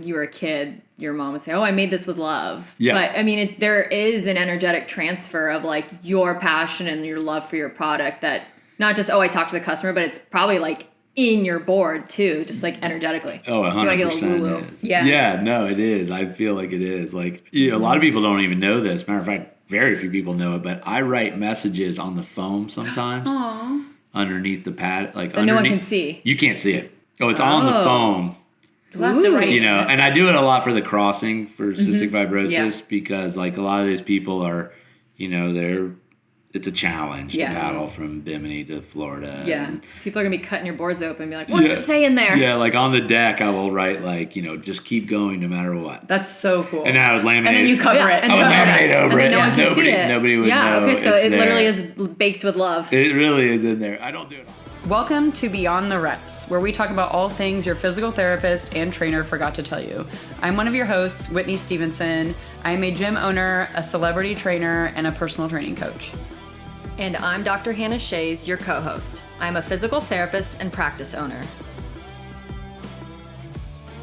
you were a kid, your mom would say, "Oh, I made this with love." Yeah. But I mean, there is an energetic transfer of like your passion and your love for your product that not just, I talked to the customer, but it's probably like in your board too, just like energetically. Oh, 100% is. Yeah. Yeah, no, it is. I feel like it is. Like, a lot of people don't even know this. Matter of fact, very few people know it, but I write messages on the foam sometimes. Aww. Underneath the pad. Like, But no one can see. You can't see it. Oh, it's on the foam. We'll have to write And I do it a lot for the crossing for cystic fibrosis because like a lot of these people are, it's a challenge to paddle from Bimini to Florida. Yeah. And, People are going to be cutting your boards open and be like, what's it say in there? Yeah, like on the deck I will write like, just keep going no matter what. That's so cool. And then I would laminate. And then you cover it. And I would laminate over it. No one can see it. Nobody would know. Yeah, okay, so it's it there. literally is baked with love. It really is in there. I don't do it all. Welcome to Beyond the Reps, where we talk about all things your physical therapist and trainer forgot to tell you. I'm one of your hosts, Whitney Stephenson. I am a gym owner, a celebrity trainer, and a personal training coach. And I'm Dr. Hanna Shays, your co-host. I'm a physical therapist and practice owner.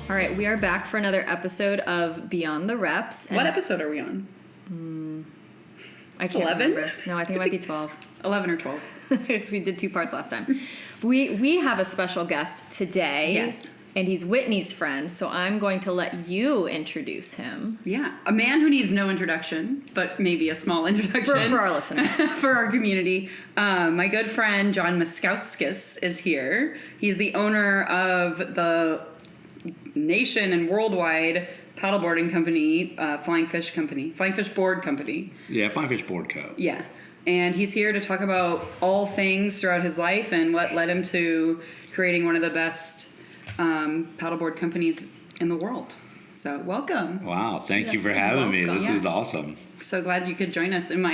All right, we are back for another episode of Beyond the Reps. What episode are we on? I can't 11? remember. No, I think it might be 12. 11 or 12. Because we did 2 parts last time. We have a special guest today. Yes. And he's Whitney's friend, so I'm going to let you introduce him. Yeah. A man who needs no introduction, but maybe a small introduction. For our listeners. For our community. My good friend, John Meskauskas, is here. He's the owner of the nation and worldwide paddleboarding company, Flying Fish Board Company. Yeah, Flying Fish Board Co. Yeah. And he's here to talk about all things throughout his life and what led him to creating one of the best paddleboard companies in the world. So welcome. Wow, thank you for having me. This is awesome. So glad you could join us in my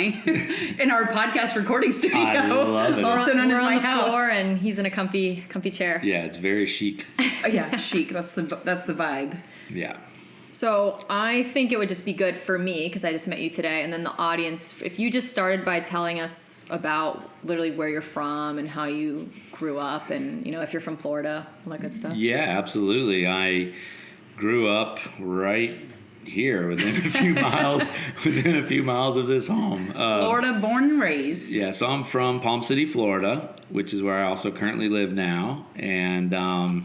in our podcast recording studio. I love it. Also known as We're my on the house. floor and he's in a comfy chair. Yeah, it's very chic. Yeah, chic. That's the vibe. Yeah. So I think it would just be good for me, because I just met you today, and then the audience, if you just started by telling us about literally where you're from and how you grew up and, if you're from Florida, all that good stuff. Yeah, absolutely. I grew up right here within a few miles of this home. Florida born and raised. Yeah, so I'm from Palm City, Florida, which is where I also currently live now. And I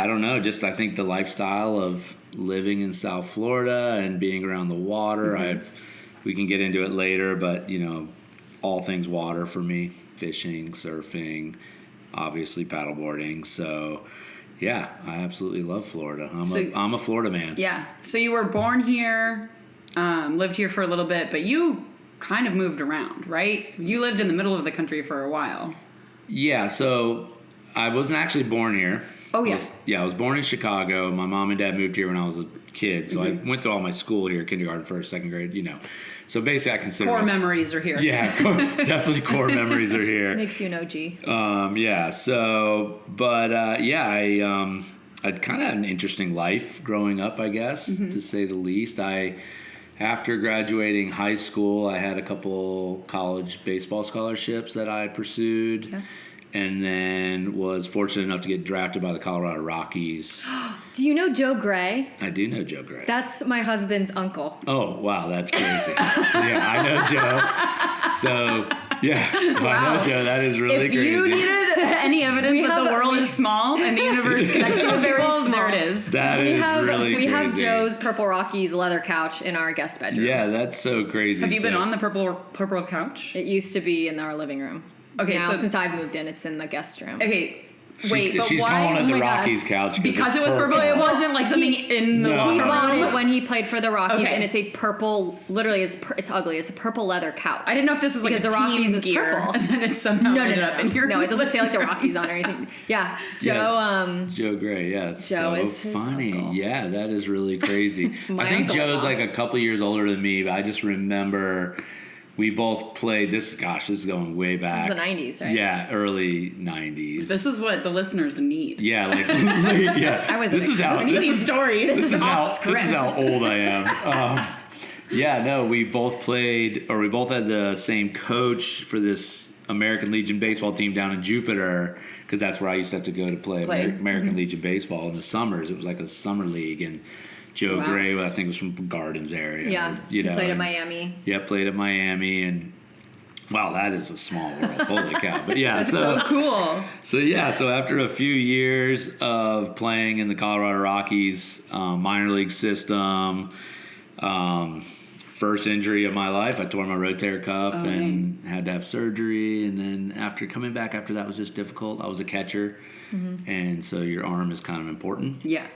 don't know, just I think the lifestyle of living in South Florida and being around the water, we can get into it later, but all things water for me, fishing, surfing, obviously paddleboarding. So yeah, I absolutely love Florida. I'm a Florida man. Yeah. So you were born here, lived here for a little bit, but you kind of moved around, right? You lived in the middle of the country for a while. Yeah, so I wasn't actually born here. Oh, yeah. I was born in Chicago. My mom and dad moved here when I was a kid, so I went through all my school here, kindergarten, first, second grade, So basically I consider... Core memories are here. Yeah, definitely core memories are here. Makes you an OG. I'd kind of had an interesting life growing up, I guess, to say the least. After graduating high school, I had a couple college baseball scholarships that I pursued. Okay. And then was fortunate enough to get drafted by the Colorado Rockies. Do you know Joe Gray? I do know Joe Gray. That's my husband's uncle. Oh, wow, that's crazy. I know Joe. So I know Joe. That is really crazy. If you needed any evidence that the world is small and the universe connects to very people, small. there it is. We have Joe's Purple Rockies leather couch in our guest bedroom. Yeah, that's so crazy. Have you been on the purple couch? It used to be in our living room. Okay, now, so since I've moved in, it's in the guest room. Okay, wait, but she's why? calling it the my God. Rockies couch Because it was purple. It wasn't like something in the He locker bought room. it when he played for the Rockies, Okay. and it's a purple. Literally, it's ugly. It's a purple leather couch. I didn't know if this was like because a the Rockies team is gear, purple. and then it somehow ended up in your. No, it doesn't say like the Rockies on or anything. Yeah, Joe. Joe Gray, yeah, it's Joe so is his funny. uncle. Yeah, that is really crazy. My I think uncle Joe's Bob. like a couple years older than me, but I just remember we both played this. Gosh, this is going way back. This is the 90s, right? Yeah, early 90s. This is what the listeners need. Yeah, like yeah. I wasn't This is how We need these stories. This is how off script. This is how old I am. We both played, or we both had the same coach for this American Legion baseball team down in Jupiter, because that's where I used to have to go to play. American Legion baseball in the summers. It was like a summer league, and Joe Gray, I think, was from Gardens area. Yeah, you played at Miami. Yeah, played at Miami, and wow, that is a small world. Holy cow. But yeah, That's so cool. So after a few years of playing in the Colorado Rockies minor league system, first injury of my life, I tore my rotator cuff and had to have surgery. And then after coming back after that was just difficult. I was a catcher, and so your arm is kind of important. Yeah.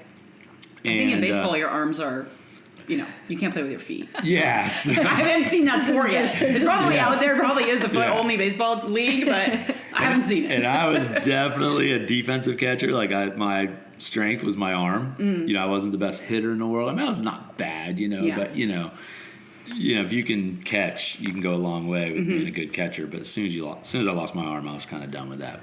I think in baseball, your arms are, you can't play with your feet. Yes. I haven't seen that sport yet. It's probably out there. Probably is a foot-only baseball league, but I haven't seen it. And I was definitely a defensive catcher. Like, my strength was my arm. I wasn't the best hitter in the world. I mean, I was not bad, but, if you can catch, you can go a long way with being a good catcher. But as soon as I lost my arm, I was kind of done with that.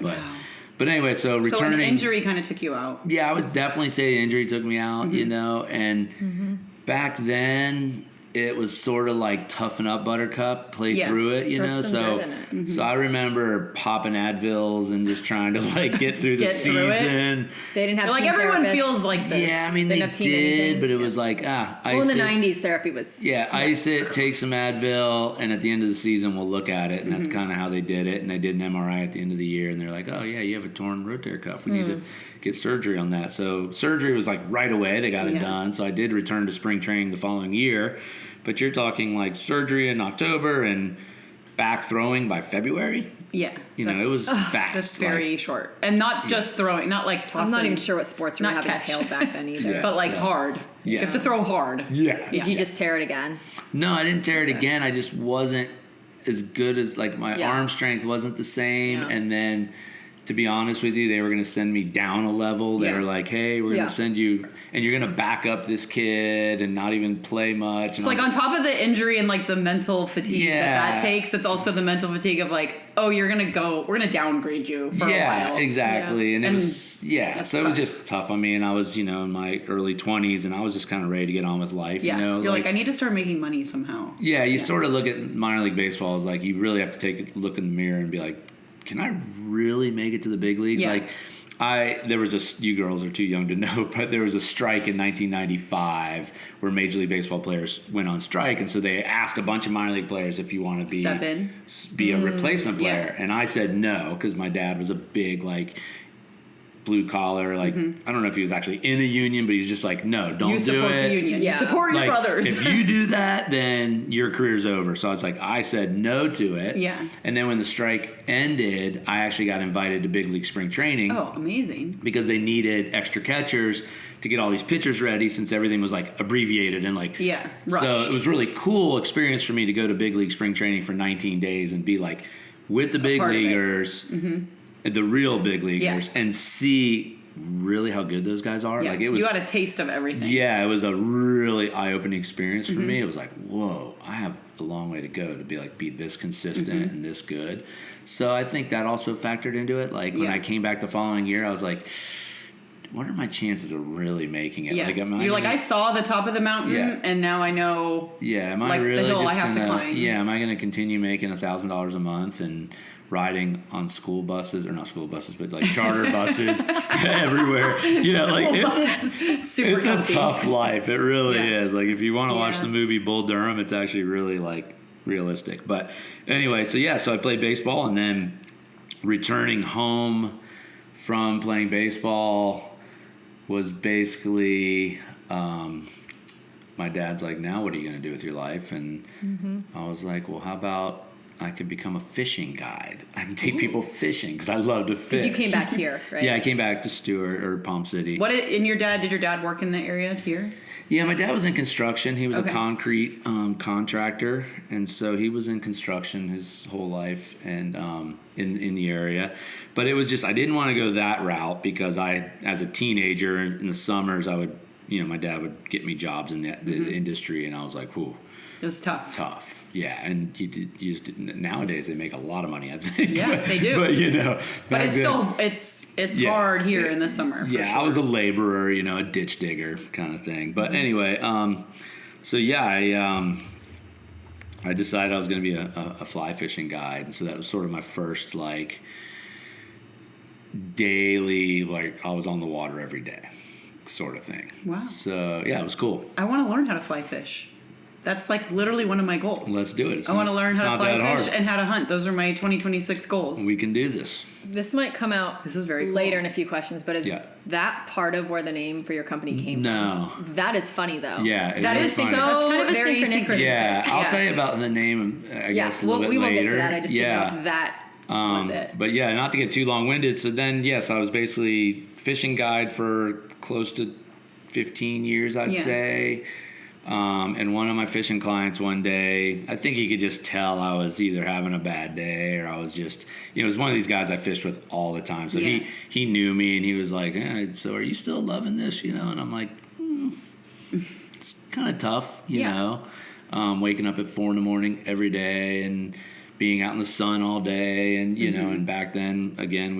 But anyway, so returning. So an injury kind of took you out. Yeah, I would definitely say the injury took me out, and back then it was sort of like toughen up, Buttercup, play through it, So I remember popping Advils and just trying to get through the season. They didn't have everyone therapists. Feels like this. Yeah, I mean they did, but it was like ice in the 90s, therapy was ice it, take some Advil, and at the end of the season we'll look at it, and that's kind of how they did it. And they did an MRI at the end of the year, and they're like, oh yeah, you have a torn rotator cuff. We need to get surgery on that. So surgery was like right away. They got it done. So I did return to spring training the following year. But you're talking like surgery in October and back throwing by February? Yeah. It was fast. That's very short. And not just throwing, not like tossing. I'm not even sure what sports were having tailed back then either. But hard. Yeah. You have to throw hard. Yeah. Did you just tear it again? No, I didn't tear it again. I just wasn't as good as, my arm strength wasn't the same. Yeah. And then, to be honest with you, they were going to send me down a level. They were like, hey, we're going to send you, and you're going to back up this kid and not even play much. It's on top of the injury and the mental fatigue that takes, it's also the mental fatigue of we're going to downgrade you for a while. Yeah, exactly. And it was, so tough. It was just tough on me. And I was, in my early 20s, and I was just kind of ready to get on with life. Yeah. You're I need to start making money somehow. Yeah, you sort of look at minor league baseball as you really have to take a look in the mirror and be like, can I really make it to the big leagues? Yeah. There was you girls are too young to know, but there was a strike in 1995 where Major League Baseball players went on strike, and so they asked a bunch of minor league players if you want to step in, be a replacement player, and I said no because my dad was a big blue collar, I don't know if he was actually in a union, but he's just no, don't do it. You support the union. Yeah. You support your brothers. If you do that, then your career's over. So it's I said no to it. Yeah. And then when the strike ended, I actually got invited to big league spring training. Oh, amazing. Because they needed extra catchers to get all these pitchers ready since everything was abbreviated and rushed. So it was really cool experience for me to go to big league spring training for 19 days and be with the big leaguers. The real big leaguers, and see really how good those guys are. Yeah. It was, you got a taste of everything. Yeah, it was a really eye-opening experience for me. It was whoa, I have a long way to go to be this consistent and this good. So I think that also factored into it. When I came back the following year, I was what are my chances of really making it? Yeah. I saw the top of the mountain, and now I know. Yeah, am I really the hill just I have to climb? Yeah, am I going to continue making $1,000 a month and riding on school buses, or not school buses, but charter buses everywhere? It's super it's comfy. A tough life. It really is. If you want to watch the movie Bull Durham, it's actually really realistic. But anyway, so I played baseball, and then returning home from playing baseball was basically my dad's now what are you going to do with your life? And I was well, how about I could become a fishing guide. I can take people fishing because I love to fish. Because you came back here, right? Yeah, I came back to Stewart or Palm City. Did your dad work in the area here? Yeah, my dad was in construction. He was a concrete contractor, and so he was in construction his whole life and in the area. But it was just I didn't want to go that route because as a teenager in the summers, I would my dad would get me jobs in the industry, and I was whew. It was tough. Tough. Yeah, and nowadays they make a lot of money, I think. Yeah, they do. But it's still it's hard here in the summer. Yeah, sure. I was a laborer, a ditch digger kind of thing. But anyway, I decided I was going to be a fly fishing guide, and so that was sort of my first daily, like I was on the water every day, sort of thing. Wow. So yeah, it was cool. I want to learn how to fly fish. That's like literally one of my goals. Let's do it. I want to learn how to fly fish hard. and how to hunt. Those are my 2026 goals. We can do this. This might come out This is very later cool. in a few questions, but is that part of where the name for your company came No. from? That is funny, though. Yeah, That is funny. so That's kind of a very synchronistic. Yeah, I'll Yeah. tell you about the name, I guess, a little bit we later. won't get to that. I just didn't know if that was it. But yeah, not to get too long-winded. So then, yes, I was basically fishing guide for close to 15 years, I'd say. And one of my fishing clients one day, I think he could just tell I was either having a bad day or I was just, it was one of these guys I fished with all the time. So he knew me and he was like, so are you still loving this, And I'm like, it's kind of tough, you know, waking up at 4 a.m. every day and being out in the sun all day. And, you know, and back then, again,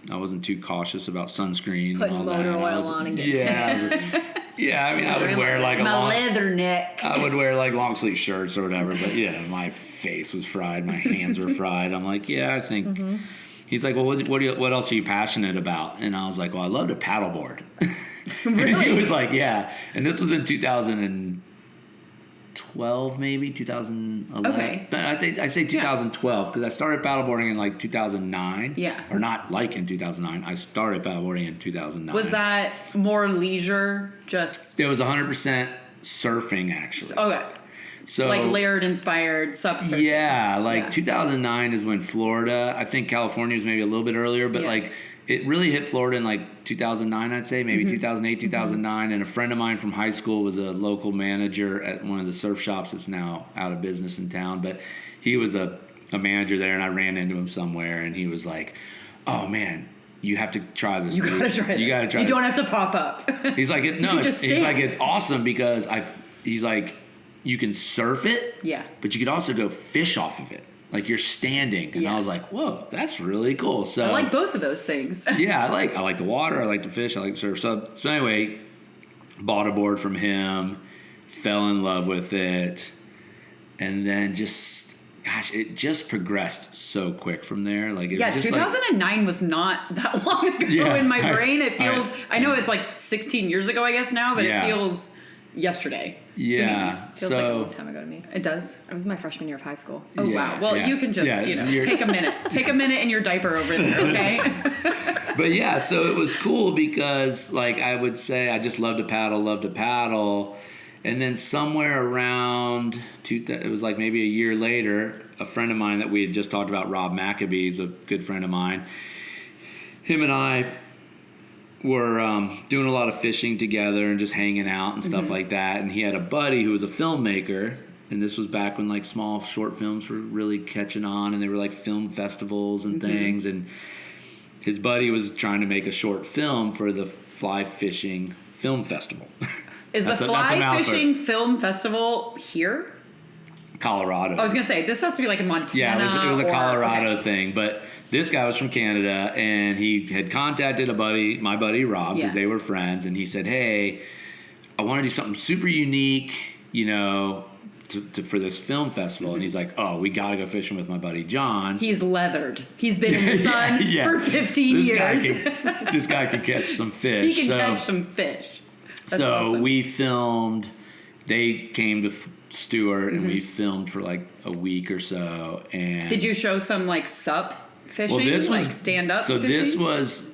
I wasn't too cautious about sunscreen. Putting and all motor that. oil on and getting Yeah, I mean, I would wear like my leather neck. I would wear like long sleeve shirts or whatever, but yeah, my face was fried, my hands were fried. I'm like, yeah, I think. He's like, well, what else are you passionate about? And I was like, well, I love to paddleboard. Really? He was like, yeah, and this was in 2012, maybe 2011. Okay. But I say 2012 because I started paddleboarding in like 2009. Yeah. Or not like in 2009. I started paddleboarding in 2009. Was that more leisure? Just It was 100% surfing, actually. okay, So like layered inspired subsurfing. yeah, like Yeah. 2009 is when Florida. I think California was maybe a little bit earlier, but like it really hit Florida in like 2009. I'd say maybe 2008, 2009. And a friend of mine from high school was a local manager at one of the surf shops that's now out of business in town. But he was a manager there, and I ran into him somewhere, and he was like, "Oh man, you have to try this. You gotta try this. You gotta try. You this. don't have to pop up. He's like, no, can just he's like, stand. it's awesome because he's like, you can surf it, Yeah. but you could also go fish off of it. Like you're standing. And I was like, whoa, that's really cool. So I like both of those things. yeah, I like the water, I like to fish, I like to surf. So anyway, bought a board from him, fell in love with it, and then it just progressed so quick from there. Like it was just 2009 was not that long ago in my brain. It feels. I know it's like 16 years ago, I guess now, but it feels yesterday. Yeah. Feels like a long time ago to me. It does. It was my freshman year of high school. Oh wow. Well, you can just take a minute. Take a minute in your diaper over there, okay? But yeah, so it was cool because like I would say I just love to paddle. And then somewhere around, it was like maybe a year later, a friend of mine that we had just talked about, Rob Maccabee, is a good friend of mine. Him and I were doing a lot of fishing together and just hanging out and stuff like that. And he had a buddy who was a filmmaker. And this was back when like small short films were really catching on, and they were like film festivals and things. And his buddy was trying to make a short film for the Fly Fishing Film Festival. Is the Fly Fishing Film Festival here? Colorado. I was going to say, this has to be like in Montana. Yeah, it was a Colorado thing. But this guy was from Canada, and he had contacted my buddy Rob, because they were friends. And he said, hey, I want to do something super unique, for this film festival. And he's like, oh, we got to go fishing with my buddy John. He's leathered. He's been in the sun for 15 years. This guy can catch some fish. He can catch some fish. That's awesome. We filmed. They came to Stewart, and we filmed for like a week or so. And did you show some like sup fishing, stand up? So fishing?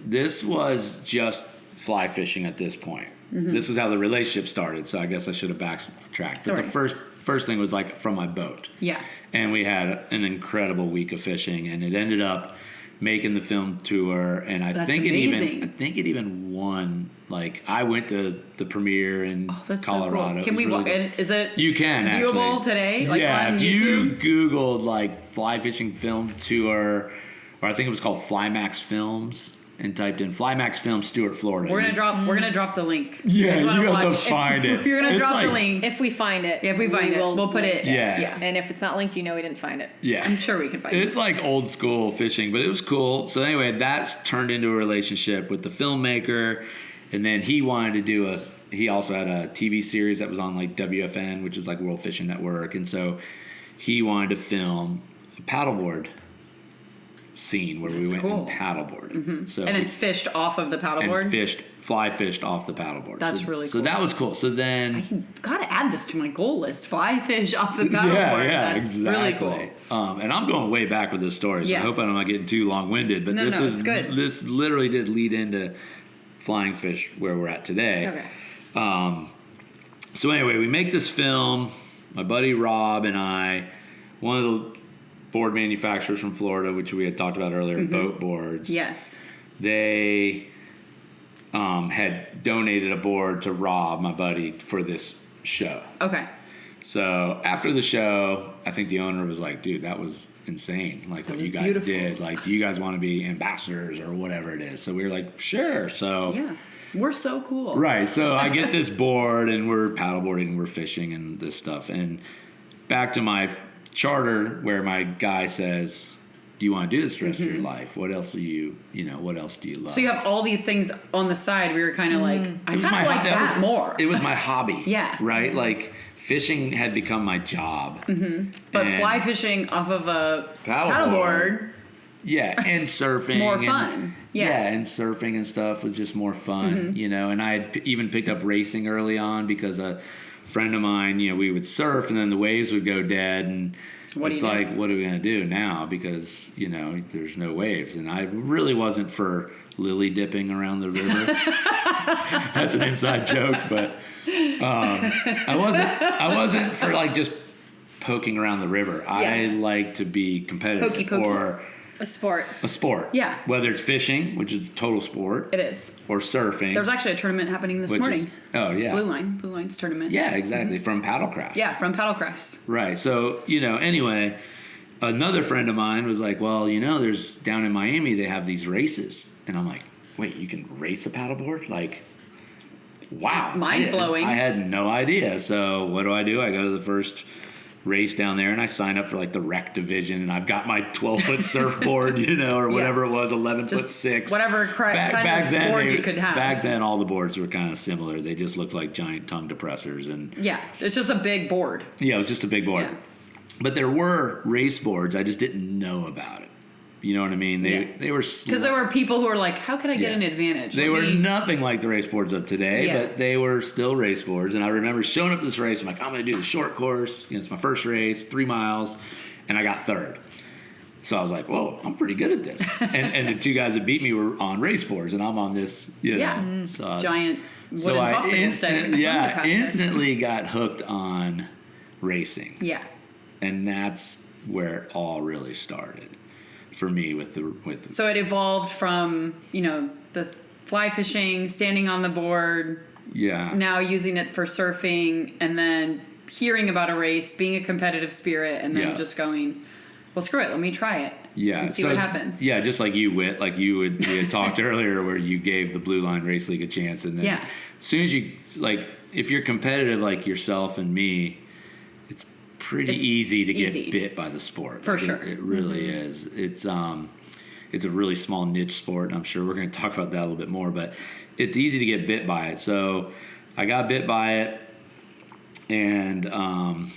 this was just fly fishing at this point. This is how the relationship started. So I guess I should have backtracked. But the first thing was like from my boat. Yeah. And we had an incredible week of fishing, and it ended up making the film tour. And I think it even won. Like I went to the premiere in Colorado. So cool. Can we? Is it? You can viewable actually today? Like on if YouTube? you Googled like Fly Fishing Film Tour, or I think it was called Flymax Films, and typed in Flymax Film Stewart, Florida. We're gonna drop the link. Yeah, you have to find it. You're gonna drop the link if we find it. Yeah, if we find it, we'll put it. Yeah. And if it's not linked, we didn't find it. Yeah, I'm sure we can find it. It's like old school fishing, but it was cool. So anyway, that's turned into a relationship with the filmmaker, and then he wanted to do he also had a TV series that was on like WFN, which is like World Fishing Network, and so he wanted to film a paddleboard scene where we went cool. and paddleboarded. So And then fished off of the paddleboard. and fly fished off the paddleboard. That's really cool. So that was cool. So then, Gotta add this to my goal list. Fly fish off the paddleboard. yeah, That's exactly. really cool. And I'm going way back with this story, so I Yeah. hope I'm not getting too long-winded. But No, it's good. This literally did lead into flying fish where we're at today. Okay. So anyway, we make this film. My buddy Rob and I, one of the board manufacturers from Florida, which we had talked about earlier, Boat Boards. Yes. They had donated a board to Rob, my buddy, for this show. Okay. So after the show, I think the owner was like, dude, that was insane. Like what was you guys beautiful. did. Like, do you guys want to be ambassadors or whatever it is? So we were like, sure. So Yeah. We're so cool. right. So I get this board and we're paddleboarding and we're fishing and this stuff. And back to my charter where my guy says, do you want to do this the rest of your life? What else do you what else do you love? So you have all these things on the side. We were kind of like, I It was kind of like that more. It was my hobby. Yeah. Right? Like fishing had become my job. But And fly fishing off of a Paddleboard. paddleboard, Yeah, and surfing. more and- fun. Yeah. and surfing and stuff was just more fun, And I had even picked up racing early on because a friend of mine, we would surf and then the waves would go dead, and What do it's you do? like, what are we gonna do now? Because there's no waves, and I really wasn't for lily dipping around the river. That's an inside joke, but I wasn't for like just poking around the river. I like to be competitive Pokey, pokey. or A sport. a sport. Yeah. Whether it's fishing, which is a total sport, It is. or surfing. There was actually a tournament happening this which morning. is, oh yeah. Blue Line's tournament. Yeah, exactly. From Paddlecraft. Yeah, from Paddlecrafts. Right. So, anyway, another friend of mine was like, well, there's down in Miami, they have these races. And I'm like, wait, you can race a paddleboard? Like, wow. Mind-blowing. I had no idea. So what do? I go to the first race down there and I sign up for like the rec division, and I've got my 12-foot surfboard, or whatever it was, 11'6". Whatever kind of board you could have. Back then, all the boards were kind of similar. They just looked like giant tongue depressors. And Yeah, it's just a big board. yeah, it was just a big board. Yeah. But there were race boards. I just didn't know about it. You know what I mean? They were Because there were people who were like, how could I get Yeah. an advantage? They were nothing like the race boards of today, Yeah. but they were still race boards. And I remember showing up to this race. I'm like, I'm going to do the short course. It's my first race, 3 miles, and I got third. So I was like, whoa, I'm pretty good at this. and the two guys that beat me were on race boards, and I'm on this, Yeah. So, giant wooden so I popsicle stick. instantly got hooked on racing. Yeah. And that's where it all really started for me with So it evolved from, the fly fishing, standing on the board, yeah. now using it for surfing, and then hearing about a race, being a competitive spirit, and then Yeah. just going, well, screw it, let me try it. Yeah, And see what happens. Yeah, just like you, Whit, we had talked earlier where you gave the Blue Line Race League a chance, and then Yeah. as soon as you if you're competitive like yourself and me, it's pretty It's easy to get easy. bit by the sport. For Like, sure. It really is. It's a really small niche sport, and I'm sure we're going to talk about that a little bit more, but it's easy to get bit by it. So I got bit by it, and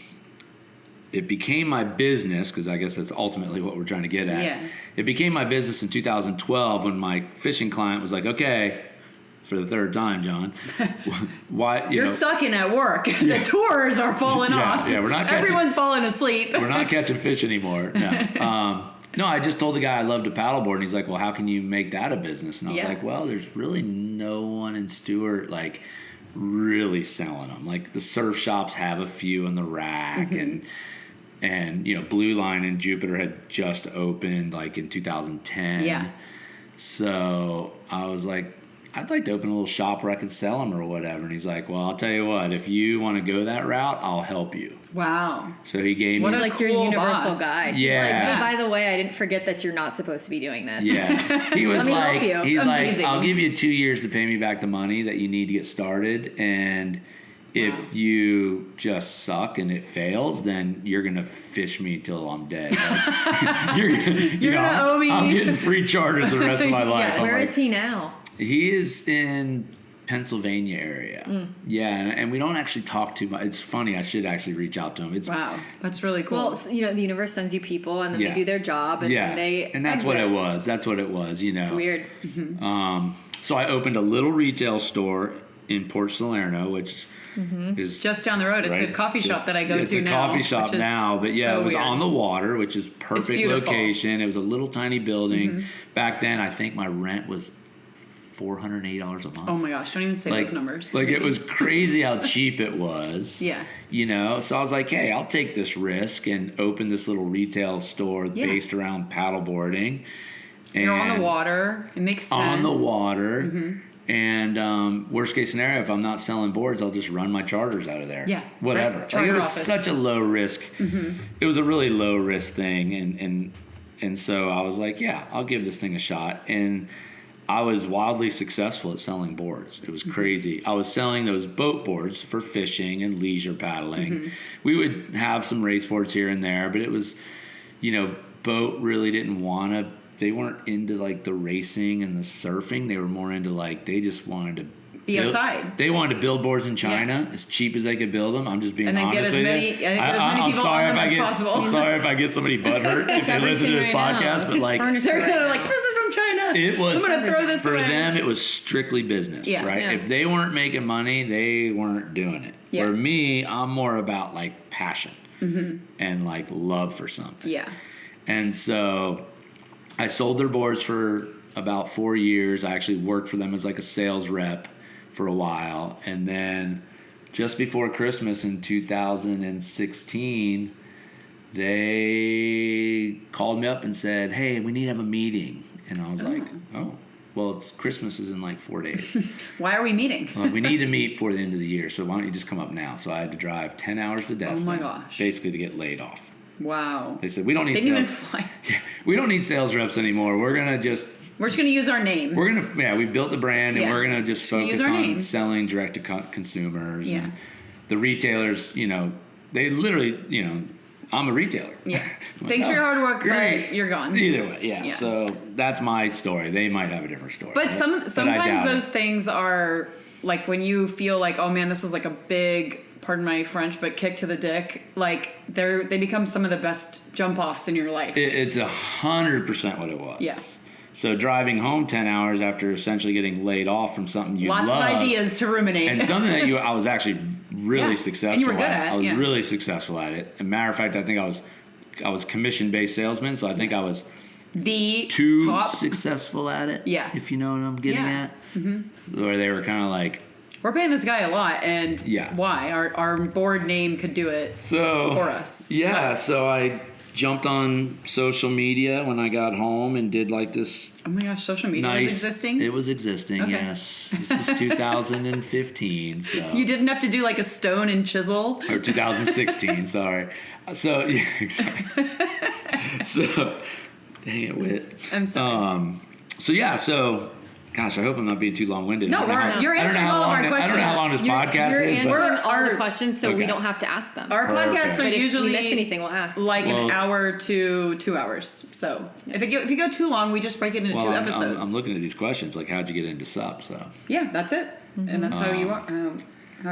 it became my business, because I guess that's ultimately what we're trying to get at. Yeah. It became my business in 2012 when my fishing client was like, okay, for the third time, John, why You're sucking at work. The tours are falling off. Yeah, we're not catching- Everyone's falling asleep. we're not catching fish anymore. No. No, I just told the guy I love to paddleboard, and he's like, well, how can you make that a business? And I was Yeah. like, well, there's really no one in Stewart, really selling them. Like, the surf shops have a few in the rack, Mm-hmm. and Blue Line in Jupiter had just opened, in 2010. Yeah. So I was like, I'd like to open a little shop where I could sell them or whatever. And he's like, well, I'll tell you what, if you want to go that route, I'll help you. Wow. So he gave me... What He's a like your cool universal boss. guy. He's Yeah. like, hey, by the way, I didn't forget that you're not supposed to be doing this. Yeah. He was Let me help like, you. he's It's like, amazing. I'll give you 2 years to pay me back the money that you need to get started. And if you just suck and it fails, then you're going to fish me till I'm dead. You're gonna owe me. I'm getting free charters the rest of my life. Yeah. I'm Where like, is he now? He is in Pennsylvania area. Yeah, and we don't actually talk too much. It's funny. I should actually reach out to him. Wow, that's really cool. Well, you know, the universe sends you people, and then they do their job, and then they and that's exit. what it was. That's what it was. You know, It's weird. So I opened a little retail store in Port Salerno, which is just down the road. It's a coffee shop that I go to now. It's a coffee shop now, but yeah, it was on the water, which is perfect location. It was a little tiny building. Back then, I think my rent was $480 a month. Oh my gosh, don't even say those numbers. Like, it was crazy how cheap it was. Yeah. You know, so I was like, hey, I'll take this risk and open this little retail store based around paddleboarding. And you're on the water. It makes sense. On the water. And worst case scenario, if I'm not selling boards, I'll just run my charters out of there. Yeah. Whatever. Right. Like, it was office. such a low risk. It was a really low risk thing. And so I was like, yeah, I'll give this thing a shot. And I was wildly successful at selling boards. It was crazy. I was selling those boat boards for fishing and leisure paddling. We would have some race boards here and there, but it was, you know, boat really didn't want to. They weren't into like the racing and the surfing. They were more into like, they just wanted to be outside. They wanted to build boards in China as cheap as they could build them. I'm just being honest with you. And then get as many people on them as possible. I'm sorry if I get somebody butthurt if they listen to this podcast, but like, they're gonna like, this is from China. It was, I'm gonna throw this for away. them, it was strictly business, right? Yeah. If they weren't making money, they weren't doing it. Yeah. For me, I'm more about like passion and like love for something. Yeah. And so I sold their boards for about 4 years. I actually worked for them as like a sales rep for a while. And then just before Christmas in 2016, they called me up and said, hey, we need to have a meeting. And I was like, oh, well, it's Christmas is in like 4 days. Why are we meeting? Well, we need to meet before the end of the year, so why don't you just come up now? So I had to drive 10 hours to Destin, my gosh. basically to get laid off. Wow. They said, we don't need They didn't even sales. fly. We don't need sales reps anymore. We're just gonna use our name. we built the brand and we're gonna just gonna use focus our on name. selling direct to consumers. Yeah. And the retailers, you know, they literally, you know, I'm a retailer. Yeah. I'm Thanks like, for your hard work, great. but you're gone. Either way, yeah. So that's my story. They might have a different story. But sometimes those it. things are like when you feel like, oh man, this is like a big, pardon my French, but kick to the dick. Like they become some of the best jump offs in your life. It's 100% what it was. Yeah. So driving home 10 hours after essentially getting laid off from something you Lots love, of ideas to ruminate. and something that I was actually really successful and you were good at. I was really successful at it. As a matter of fact, I think I was commission-based salesman, so I think I was the too top. successful at it. Yeah. If you know what I'm getting at. Where they were kind of like, We're paying this guy a lot, and Yeah. why? Our board name could do it for us. Yeah, so I jumped on social media when I got home and did like this. Oh my gosh, social media was existing? It was existing, Okay. yes. This was 2015, so. You didn't have to do like a stone and chisel? Or 2016, sorry. So, yeah, exactly. So, dang it, Whit. I'm sorry. Gosh, I hope I'm not being too long-winded. No, you're answering all of our I don't know how long this podcast You're is, answering but all the questions, so we Okay. don't have to ask them. Our podcasts are but if usually we miss anything, we'll ask. like Well- an hour to 2 hours. So if you go too long, we just break it into two I'm episodes. looking at these questions, like how'd you get into sub? So, Yeah, that's it. And that's how you are.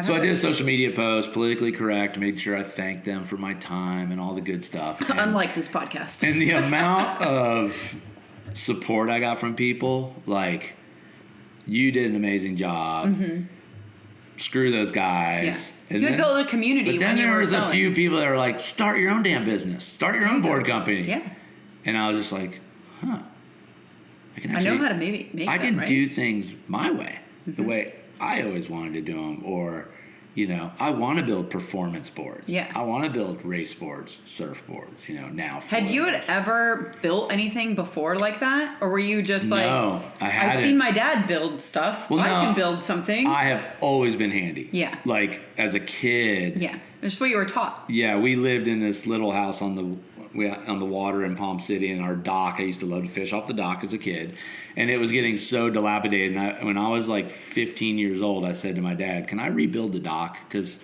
so I did a social media post, politically correct, made sure I thanked them for my time and all the good stuff. And, Unlike this podcast. and the amount of support I got from people, like, you did an amazing job. Screw those guys. Yeah. And You had built a community But then when you there were was selling. a few people that were like, start your own damn business. Start your own board company. Yeah. And I was just like, huh. I know how to make I them, can right? do things my way, the way I always wanted to do them. Or, you know, I want to build performance boards. Yeah. I want to build race boards, surfboards, you know, now. Had you floorboards. ever built anything before like that? Or were you just like, No, I I've hadn't. seen my dad build stuff. Well, I no, can build something. I have always been handy. Yeah. Like, as a kid. Yeah. It's just what you were taught. Yeah, we lived in this little house on the water in Palm City, and our dock. I used to love to fish off the dock as a kid, and it was getting so dilapidated. And when I was like 15 years old, I said to my dad, "Can I rebuild the dock? Because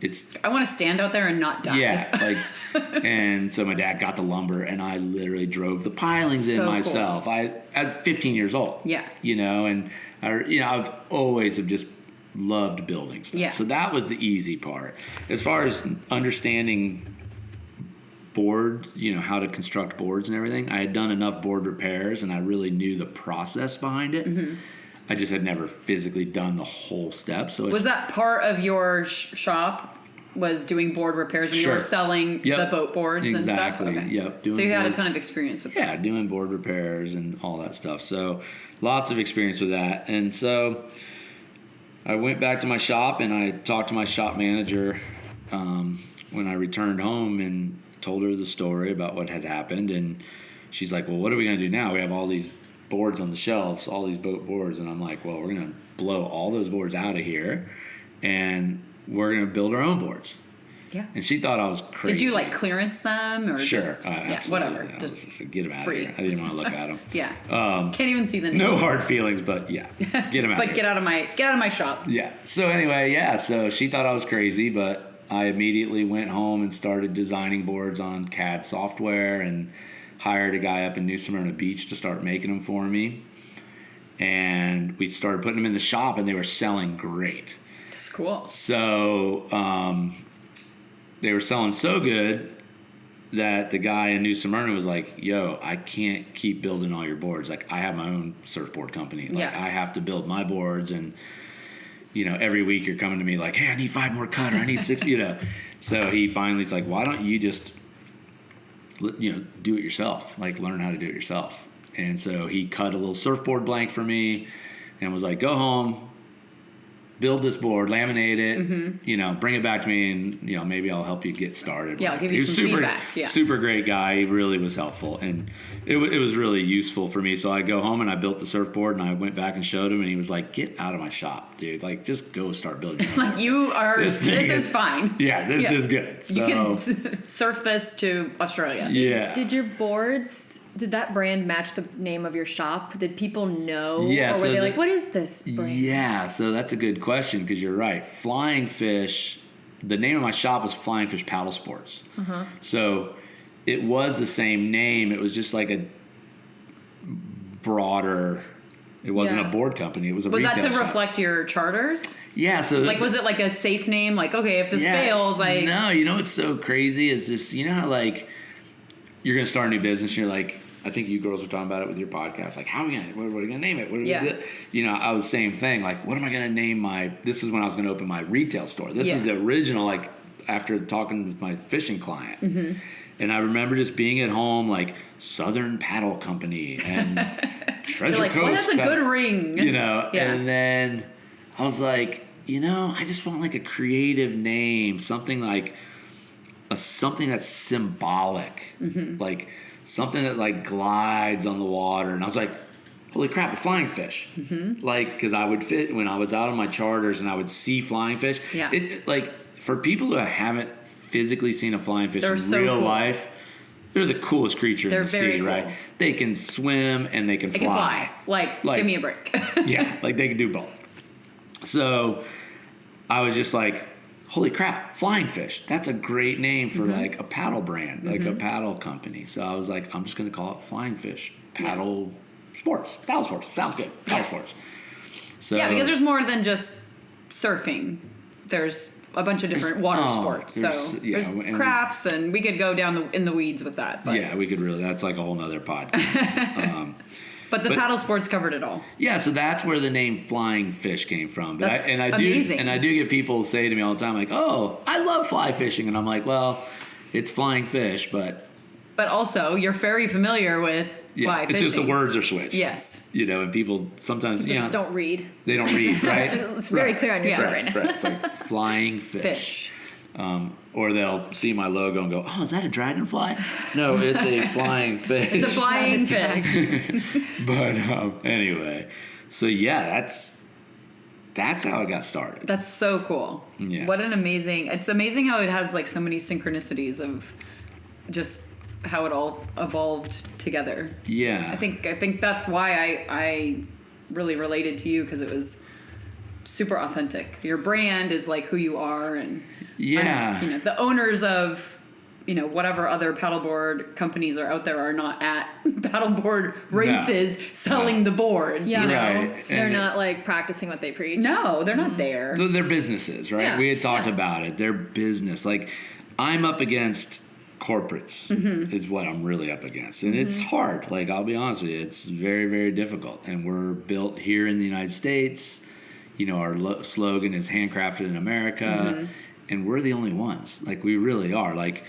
it's I want to stand out there and not die." yeah." Like, and so my dad got the lumber, and I literally drove the pilings in So cool. myself. I was 15 years old. Yeah. You know, and I've always have just loved building stuff. Yeah. So that was the easy part. As far as understanding board, how to construct boards and everything, I had done enough board repairs and I really knew the process behind it. Mm-hmm. I just had never physically done the whole step. So was that part of your shop? Was doing board repairs when you were selling the boat boards and stuff? Okay. Yep. So you had a ton of experience with that. Yeah, doing board repairs and all that stuff. So lots of experience with that. And so I went back to my shop and I talked to my shop manager when I returned home and told her the story about what had happened. And she's like, well, what are we going to do now? We have all these boards on the shelves, all these boat boards. And I'm like, well, we're going to blow all those boards out of here and we're going to build our own boards. Yeah. And she thought I was crazy. Did you clearance them or sure, just whatever. Yeah, just get them out free. of here. I didn't want to look at them. Yeah. Can't even see them. No hard feelings, but yeah, get them out. But get out of my shop. Yeah. So anyway, so she thought I was crazy, but I immediately went home and started designing boards on CAD software and hired a guy up in New Smyrna Beach to start making them for me. And we started putting them in the shop, and they were selling great. That's cool. So they were selling so good that the guy in New Smyrna was like, yo, I can't keep building all your boards. Like, I have my own surfboard company. Like, I have to build my boards. And, every week you're coming to me like, hey, I need 5 more cut, or I need 6, So he finally's like, why don't you just, do it yourself? Like, learn how to do it yourself. And so he cut a little surfboard blank for me and was like, go home, build this board, laminate it, bring it back to me, and maybe I'll help you get started. Yeah, I'll give you some feedback. Yeah. Super great guy. He really was helpful, and it was really useful for me. So I go home and I built the surfboard, and I went back and showed him, and he was like, "Get out of my shop, dude! Like, just go start building." Like, you are. This is fine. Yeah, this is good. So, you can surf this to Australia. Did your boards? Did that brand match the name of your shop? Did people know? Yeah. Or were they like, what is this brand? Yeah, so that's a good question because you're right. Flying Fish, the name of my shop was Flying Fish Paddle Sports. Uh-huh. So it was the same name. It was just like a broader, it wasn't a board company. It was a retail Was that to shop. reflect your charters? Yeah. So like, was it like a safe name? Like, okay, if this fails, No, what's so crazy is just, how like you're going to start a new business and you're like, I think you girls were talking about it with your podcast. Like, how are we going to, what are we going to name it? What are we gonna do? I was the same thing. Like, what am I going to name this is when I was going to open my retail store. This is the original, like, after talking with my fishing client. Mm-hmm. And I remember just being at home, like, Southern Paddle Company and Treasure like, Coast. what has a good ring? And then I was like, I just want, like, a creative name, something like, something that's symbolic. Mm-hmm. Like, something that like glides on the water. And I was like, holy crap, a flying fish. Mm-hmm. Like, because I would fit when I was out on my charters and I would see flying fish. Yeah. Like, for people who haven't physically seen a flying fish in real cool. life, they're the coolest creature in the sea, cool. right? They can swim and they can fly. They can fly. Like, give me a break. Yeah, like they can do both. So I was just like, holy crap, Flying Fish. That's a great name for like a paddle brand, like a paddle company. So I was like, I'm just going to call it Flying Fish Paddle Sports. Paddle Sports. Sounds good. Paddle Sports. So, because there's more than just surfing. There's a bunch of different water sports. So there's crafts, and we could go down in the weeds with that. But. Yeah, we could really. That's like a whole nother podcast. But the paddle sports covered it all. Yeah, so that's where the name Flying Fish came from. But amazing. I do get people say to me all the time, like, "Oh, I love fly fishing," and I'm like, "Well, it's flying fish, but." But also, you're very familiar with fly fishing. It's just the words are switched. Yes. And people sometimes they just don't read. They don't read, right? It's very clear on your shirt right now. Right. It's like Flying Fish. Or they'll see my logo and go, "Oh, is that a dragonfly?" No, it's a flying fish. It's a flying fish. But anyway, so yeah, that's how I got started. That's so cool. Yeah. What an amazing! It's amazing how it has like so many synchronicities of just how it all evolved together. Yeah. I think that's why I really related to you, because it was super authentic. Your brand is like who you are, and the owners of whatever other paddleboard companies are out there are not at paddleboard races selling the boards. Yeah, Right. they're And not like practicing what they preach. No, they're not there. they're businesses, right? Yeah. We had talked Yeah. about it. They're business. Like, I'm up against corporates is what I'm really up against. And it's hard. Like, I'll be honest with you. It's very, very difficult. And we're built here in the United States. Our slogan is handcrafted in America. And we're the only ones. Like, we really are. Like,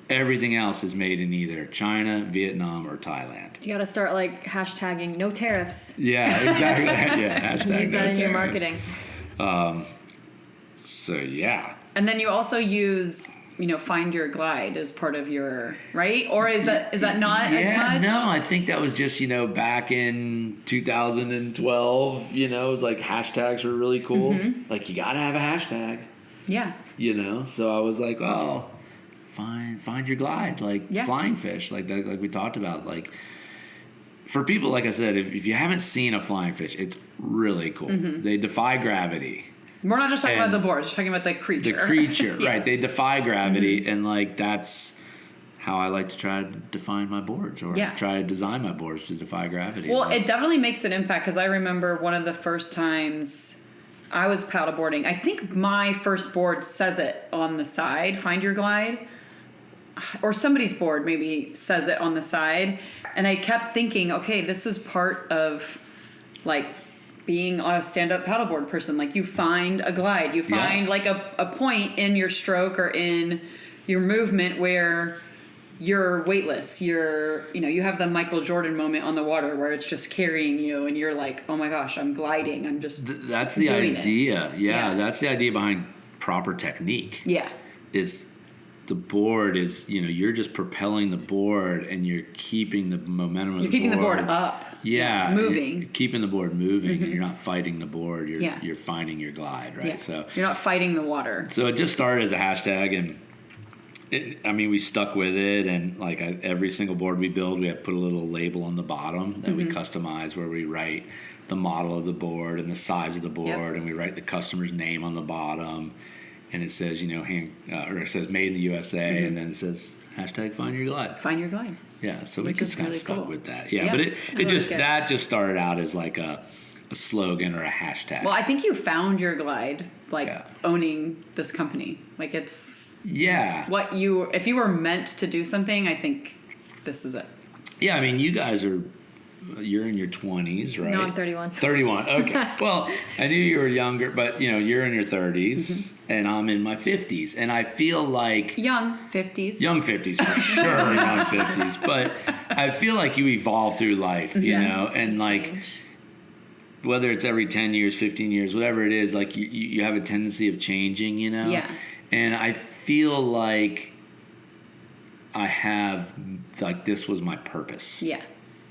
everything else is made in either China, Vietnam, or Thailand. You got to start like hashtagging no tariffs. Yeah, exactly. Yeah, hashtag Use that no in your tariffs. marketing. So, yeah. And then you also use, find your glide as part of your, right? Or is that not as much? No, I think that was just, back in 2012, it was like hashtags were really cool. Like, you got to have a hashtag, Yeah. So I was like, oh, find your glide, like flying fish, like that, like we talked about. Like, for people, like I said, if you haven't seen a flying fish, it's really cool. They defy gravity. We're not just talking about And the boards, we're talking about the creature. The creature, right? Yes. They defy gravity, and like that's how I like to try to define my boards, or try to design my boards to defy gravity. Well, it definitely makes an impact, because I remember one of the first times I was paddleboarding. I think my first board says it on the side, find your glide. Or somebody's board maybe says it on the side. And I kept thinking, okay, this is part of like being a stand-up paddleboard person. Like, you find a glide, you find like a point in your stroke or in your movement where you're weightless. You have the Michael Jordan moment on the water where it's just carrying you and you're like, oh my gosh, I'm gliding. I'm just that's the doing idea. it. Yeah, that's the idea behind proper technique. Yeah. Is the board is, you're just propelling the board and you're keeping the momentum of You're keeping the board up. Yeah. Moving. You're keeping the board moving, and you're not fighting the board. You're finding your glide, right? Yeah. So you're not fighting the water. So it just started as a hashtag, and we stuck with it. And like every single board we build, we have put a little label on the bottom that we customize, where we write the model of the board and the size of the board, and we write the customer's name on the bottom. And it says, it says made in the USA, and then it says hashtag find your glide. Find your glide. Yeah, so we Which just is kind of really stuck cool. with that. Yeah, but that just started out as like a slogan or a hashtag. Well, I think you found your glide, owning this company. Like, it's if you were meant to do something, I think this is it. Yeah, I mean, you're in your 20s, right? No, I'm 31. 31, okay. Well, I knew you were younger, but, you're in your 30s, and I'm in my 50s. And I feel like... Young 50s. Young 50s, for sure, young 50s. But I feel like you evolve through life, you know? And, like, whether it's every 10 years, 15 years, whatever it is, like, you have a tendency of changing, Yeah. And I feel like I have... Like, this was my purpose. Yeah.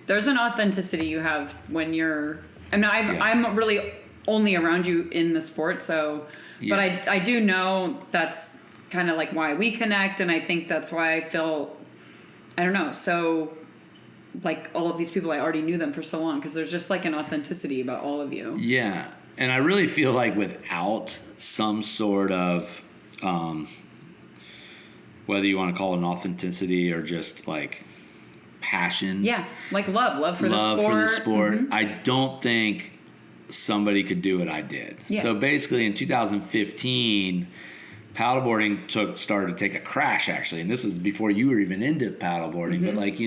There's an authenticity you have when you're... I'm really only around you in the sport, so... But I do know that's kind of like why we connect, and I think that's why I feel... I don't know, so... Like, all of these people, I already knew them for so long, because there's just like an authenticity about all of you. Yeah. And I really feel like without some sort of... whether you want to call it an authenticity or just like... passion. Yeah, like love for the sport. I don't think somebody could do what I did. Yeah. So basically in 2015, paddleboarding started to take a crash, actually. And this is before you were even into paddleboarding. But like,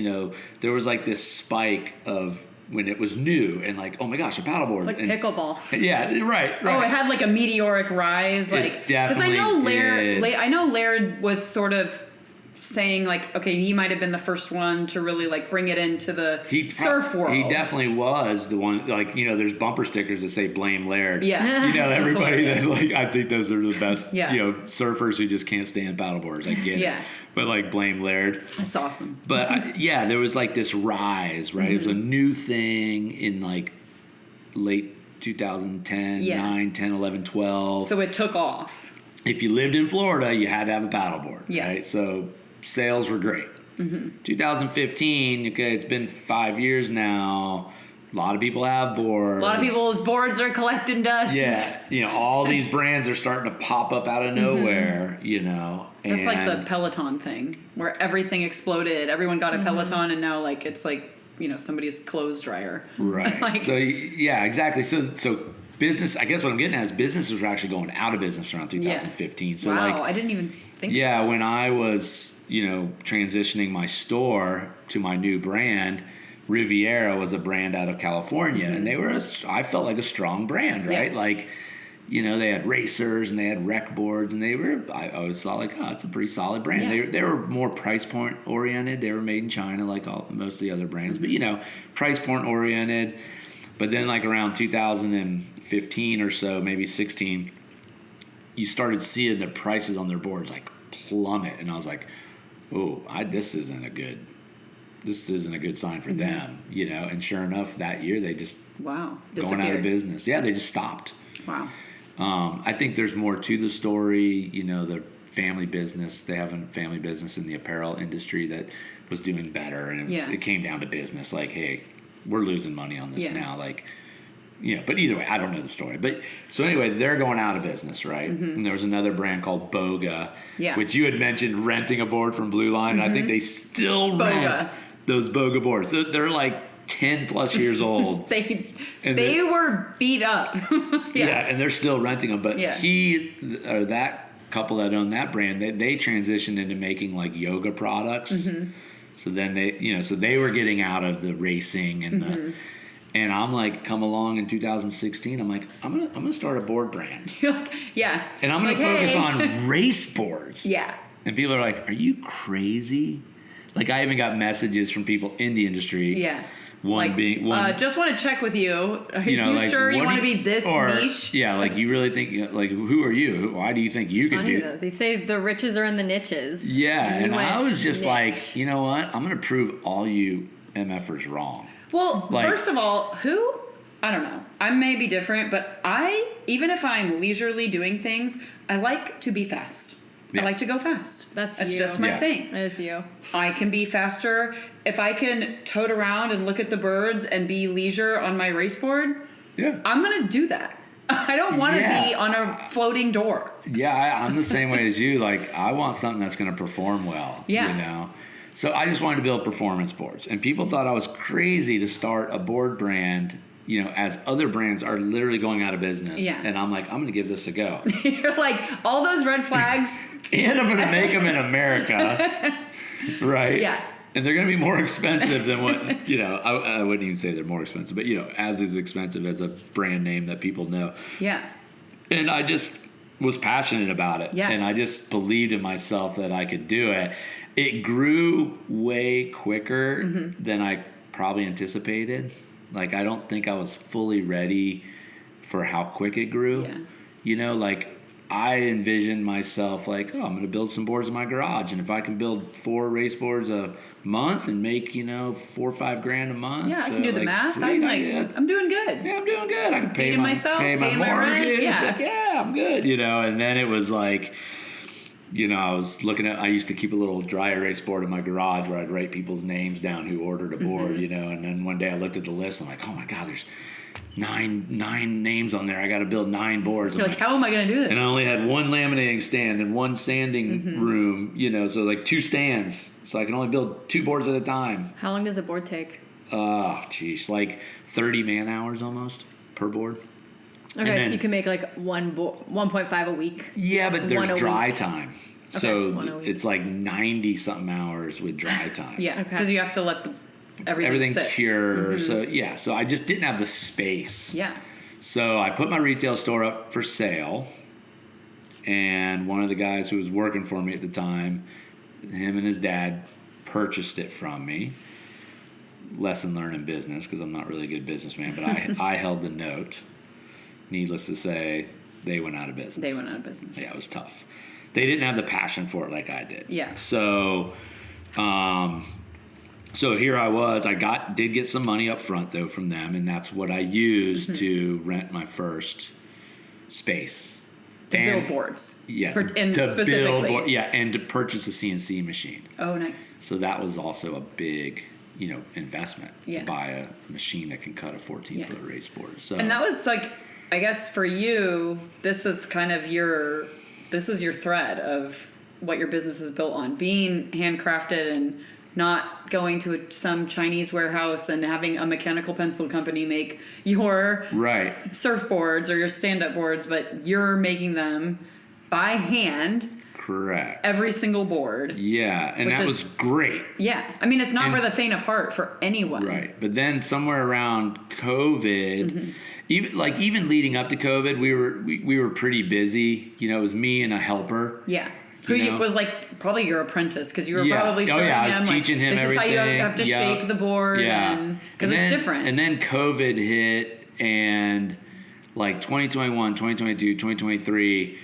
there was like this spike of when it was new and like, oh my gosh, a paddleboard. It's like pickleball. Yeah, right. Oh, it had like a meteoric rise. Like, because I know Laird was sort of saying like, okay, he might have been the first one to really like bring it into the surf world. He definitely was the one. Like, there's bumper stickers that say "Blame Laird." Yeah, everybody that's like, I think those are the best. Yeah. Surfers who just can't stand paddleboarders. I get it. But like, blame Laird. That's awesome. But there was like this rise, right? It was a new thing in like late 2010, 9, 10, 11, 12. So it took off. If you lived in Florida, you had to have a paddleboard. Yeah. Right. So sales were great. 2015, okay, it's been 5 years now. A lot of people have boards. A lot of people's boards are collecting dust. Yeah, all these brands are starting to pop up out of nowhere, It's like the Peloton thing where everything exploded. Everyone got a Peloton, and now it's like somebody's clothes dryer. Right. So yeah, exactly. So business. I guess what I'm getting at is businesses were actually going out of business around 2015. So wow, I didn't even think. Yeah, when I was transitioning my store to my new brand. Riviera was a brand out of California, and they were, I felt like a strong brand, right? Yeah. They had racers and they had rec boards, and I always thought it's a pretty solid brand. Yeah. They were more price point oriented. They were made in China like most of the other brands, but price point oriented. But then around 2015 or so, maybe 16, you started seeing the prices on their boards plummet, and I was like, oh, this isn't a good sign for them, and sure enough, that year they just going out of business. Yeah, they just stopped. Wow. I think there's more to the story. The family business, they have a family business in the apparel industry that was doing better, and it came down to business. Hey, we're losing money on this now. But either way, I don't know the story. But so anyway, they're going out of business, right? And there was another brand called Boga, which you had mentioned renting a board from Blue Line, and I think they still rent those Boga boards. So they're 10 plus years old. they were beat up. And they're still renting them. But that couple that owned that brand, they transitioned into making yoga products. So then they were getting out of the racing and and I'm come along in 2016. I'm I'm gonna start a board brand. Yeah. And I'm gonna focus on race boards. Yeah. And people are like, "Are you crazy?" I even got messages from people in the industry. Yeah. One being just want to check with you. Are you sure you want to be this niche? Yeah, you really think who are you? Why do you think you can do? Though. They say the riches are in the niches. Yeah, and I was just you know what? I'm gonna prove all you MFers wrong. Well, first of all, I don't know. I may be different, but even if I'm leisurely doing things, I like to be fast. Yeah. I like to go fast. That's you. Just my thing. That is you. I can be faster. If I can tote around and look at the birds and be leisure on my race board, I'm going to do that. I don't want to be on a floating door. Yeah, I'm the same way as you. I want something that's going to perform well. Yeah. So I just wanted to build performance boards. And people thought I was crazy to start a board brand, as other brands are literally going out of business. Yeah. And I'm I'm going to give this a go. You're all those red flags. And I'm going to make them in America. Right? Yeah. And they're going to be more expensive than what, I wouldn't even say they're more expensive, but, as is expensive as a brand name that people know. Yeah. And I just was passionate about it. Yeah. And I just believed in myself that I could do it. It grew way quicker than I probably anticipated. I don't think I was fully ready for how quick it grew. Yeah. I envisioned myself I'm going to build some boards in my garage, and if I can build 4 race boards a month and make $4 or $5 grand a month, I can do the math. Sweet, I'm doing good. Yeah, I'm doing good. I can pay myself, pay my mortgage. Yeah, I'm good. And then it was I was looking at. I used to keep a little dry erase board in my garage where I'd write people's names down who ordered a board. And then one day I looked at the list. I'm oh my god, there's nine names on there. I got to build 9 boards. You're how am I going to do this? And I only had 1 laminating stand and 1 sanding room, so 2 stands. So I can only build 2 boards at a time. How long does a board take? Oh, geez, 30 man hours almost per board. Okay, so you can make 1.5 a week. Yeah, but there's dry time. Okay, so it's 90 something hours with dry time. Yeah, because you have to let everything sit. Cure. So I just didn't have the space. Yeah. So I put my retail store up for sale, and one of the guys who was working for me at the time, him and his dad purchased it from me. Lesson learned in business, because I'm not really a good businessman, but I held the note. Needless to say, they went out of business. Yeah, it was tough. They didn't have the passion for it like I did. Yeah. So here I was. I did get some money up front though from them, and that's what I used to rent my first space. To build boards. Yeah. To specifically. And to purchase a CNC machine. Oh, nice. So that was also a big investment Yeah. to buy a machine that can cut a 14-foot race board. So, and that was like, I guess for you, this is kind of your thread of what your business is built on, being handcrafted and not going to some Chinese warehouse and having a mechanical pencil company make your right. surfboards or your stand-up boards, but you're making them by hand. Correct. Every single board. Yeah, and that was great. Yeah, I mean, it's not for the faint of heart for anyone. Right, but then somewhere around COVID, even leading up to COVID, we were pretty busy. It was me and a helper. Yeah. Who was like probably your apprentice, because you were probably showing him. I was teaching him this everything. This is how you have to shape the board. Yeah. Because it's different. And then COVID hit, and like 2021, 2022, 2023,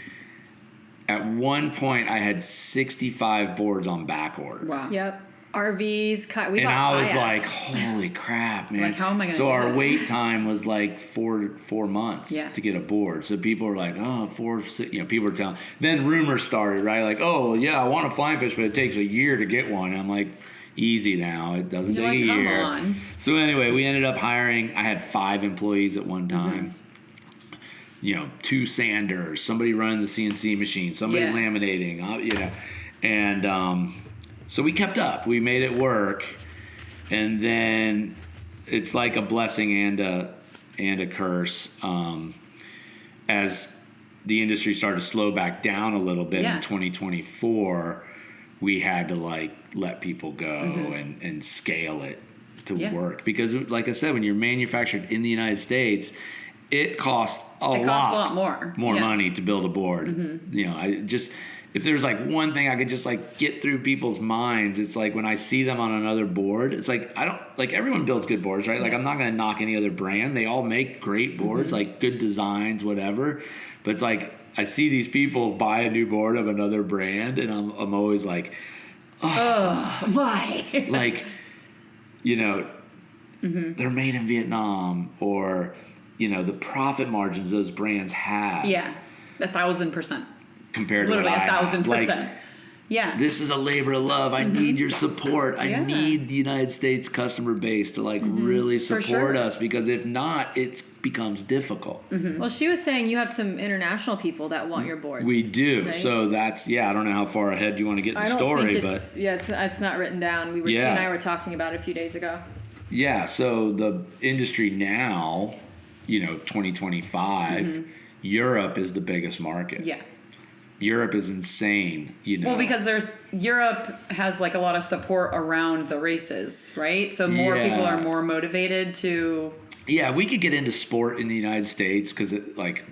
at one point I had 65 boards on back order. Wow. Yep. RVs, we and bought I was kayaks. like, holy crap, man. Like, how am I gonna So do our this? wait time was like four months to get a board. So people were like, oh, 4, 6, people were telling. Then rumors started, right? Like, oh, yeah, I want a flying fish, but it takes a year to get one. And I'm like, easy now. It doesn't take a year. Come on. So anyway, we ended up hiring, I had 5 employees at one time. 2 sanders, somebody running the CNC machine, somebody laminating, and so we kept up. We made it work, and then it's like a blessing and a curse. As the industry started to slow back down a little bit in 2024, we had to let people go and scale it to work, because like I said, when you're manufactured in the United States, it costs a lot more money to build a board. If there's one thing I could just get through people's minds, it's like when I see them on another board, it's like I don't everyone builds good boards, right? Like I'm not going to knock any other brand. They all make great boards, good designs, whatever. But it's like I see these people buy a new board of another brand, and I'm always like, why? They're made in Vietnam, or the profit margins those brands have. Yeah, 1,000%. Compared to literally what I have. 1,000%. Yeah. This is a labor of love. I need your support. I need the United States customer base to really support us, because if not, it becomes difficult. Well, she was saying you have some international people that want your boards. We do. Right? So that's I don't know how far ahead you want to get in the story, but it's not written down. She and I were talking about it a few days ago. Yeah. So the industry now, 2025, Europe is the biggest market. Yeah. Europe is insane, Well, because Europe has a lot of support around the races, right? So more people are more motivated to. Yeah, we could get into sport in the United States because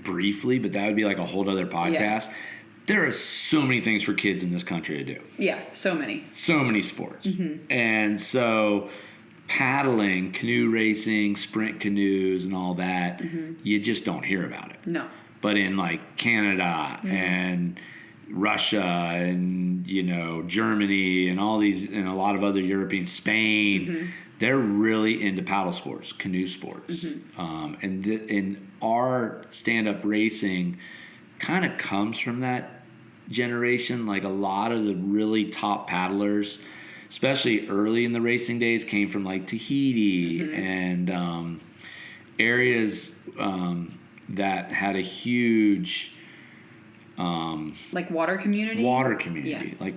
briefly, but that would be a whole other podcast. Yeah. There are so many things for kids in this country to do. Yeah, so many. So many sports. And so paddling, canoe racing, sprint canoes and all that, you just don't hear about it. No. But in Canada and Russia and Germany and all these, and a lot of other European, Spain, they're really into paddle sports, canoe sports, and our stand-up racing kind of comes from that generation. A lot of the really top paddlers, especially early in the racing days, came from Tahiti and areas. That had a huge water community,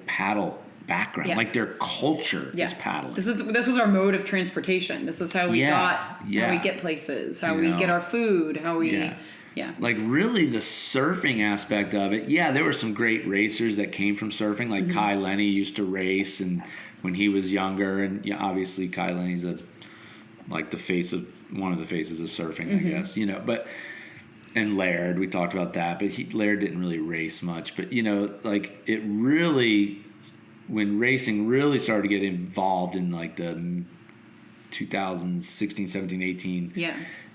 paddle background, their culture is paddling. This was our mode of transportation. This is how we how we get places, how we get our food, how we really the surfing aspect of it. Yeah, there were some great racers that came from surfing, Kai Lenny used to race, and when he was younger, and obviously Kai Lenny's one of the faces of surfing, I guess, but. And Laird, we talked about that, but Laird didn't really race much. But, it really, when racing really started to get involved in, the 2016, 17, 18,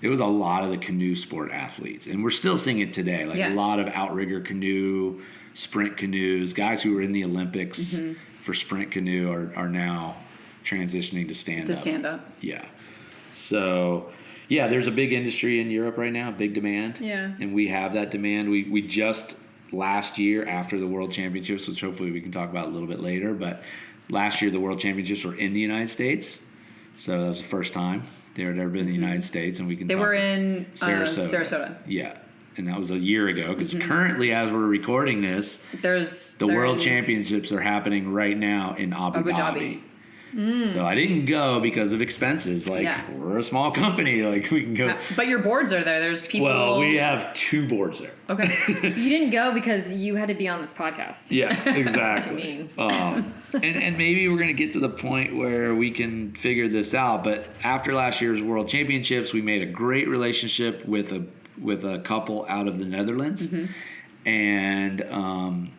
it was a lot of the canoe sport athletes. And we're still seeing it today. A lot of outrigger canoe, sprint canoes, guys who were in the Olympics for sprint canoe are now transitioning to stand up. Yeah. So... Yeah, there's a big industry in Europe right now, big demand. Yeah. And we have that demand. We just last year, after the World Championships, which hopefully we can talk about a little bit later, but last year the World Championships were in the United States. So that was the first time they had ever been in the United States, and we can. They were in Sarasota. Yeah, and that was a year ago. Because currently, as we're recording this, the World Championships are happening right now in Abu Dhabi. So I didn't go because of expenses. Like, we're a small company. Like, we can go. But your boards are there. There's people. Well, we have 2 boards there. Okay. You didn't go because you had to be on this podcast. Yeah, exactly. That's what you mean. And maybe we're going to get to the point where we can figure this out. But after last year's World Championships, we made a great relationship with a couple out of the Netherlands. And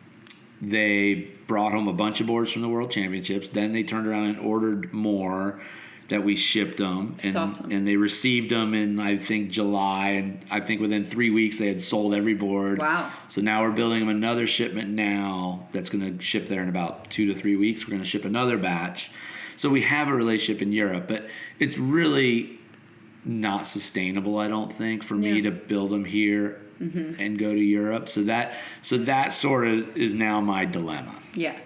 they brought home a bunch of boards from the World Championships. Then they turned around and ordered more that we shipped them. And, That's awesome. And they received them in, I think, July. And I think within 3 weeks they had sold every board. Wow. So now we're building them another shipment now that's going to ship there in about 2 to 3 weeks. We're going to ship another batch. So we have a relationship in Europe. But it's really not sustainable, I don't think, for me to build them here and go to Europe. So that sort of is now my dilemma. Yeah.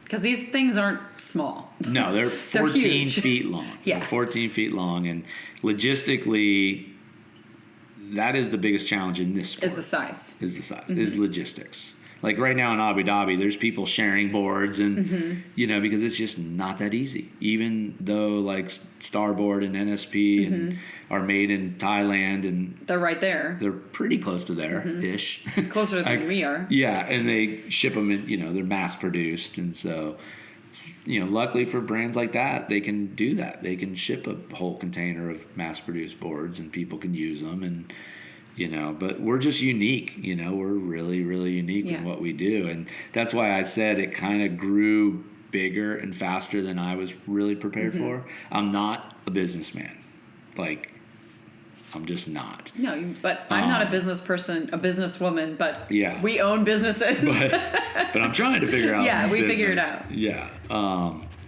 Because these things aren't small. No, they're 14 huge. feet long. Yeah. They're 14 feet long. And logistically, that is the biggest challenge in this sport. Is the size. Is logistics. Like right now in Abu Dhabi, there's people sharing boards and, because it's just not that easy. Even though like Starboard and NSP and are made in Thailand and They're right there. they're pretty close to there-ish. Closer than we are. Yeah, and they ship them in, they're mass produced. And so, luckily for brands like that, they can do that. They can ship a whole container of mass produced boards and people can use them. And, but we're just unique, we're really, really unique in what we do. And that's why I said it kind of grew bigger and faster than I was really prepared for. I'm not a businessman. Like, I'm just not. No, but I'm not a business person, a businesswoman, but we own businesses. But I'm trying to figure out figure it out. Yeah.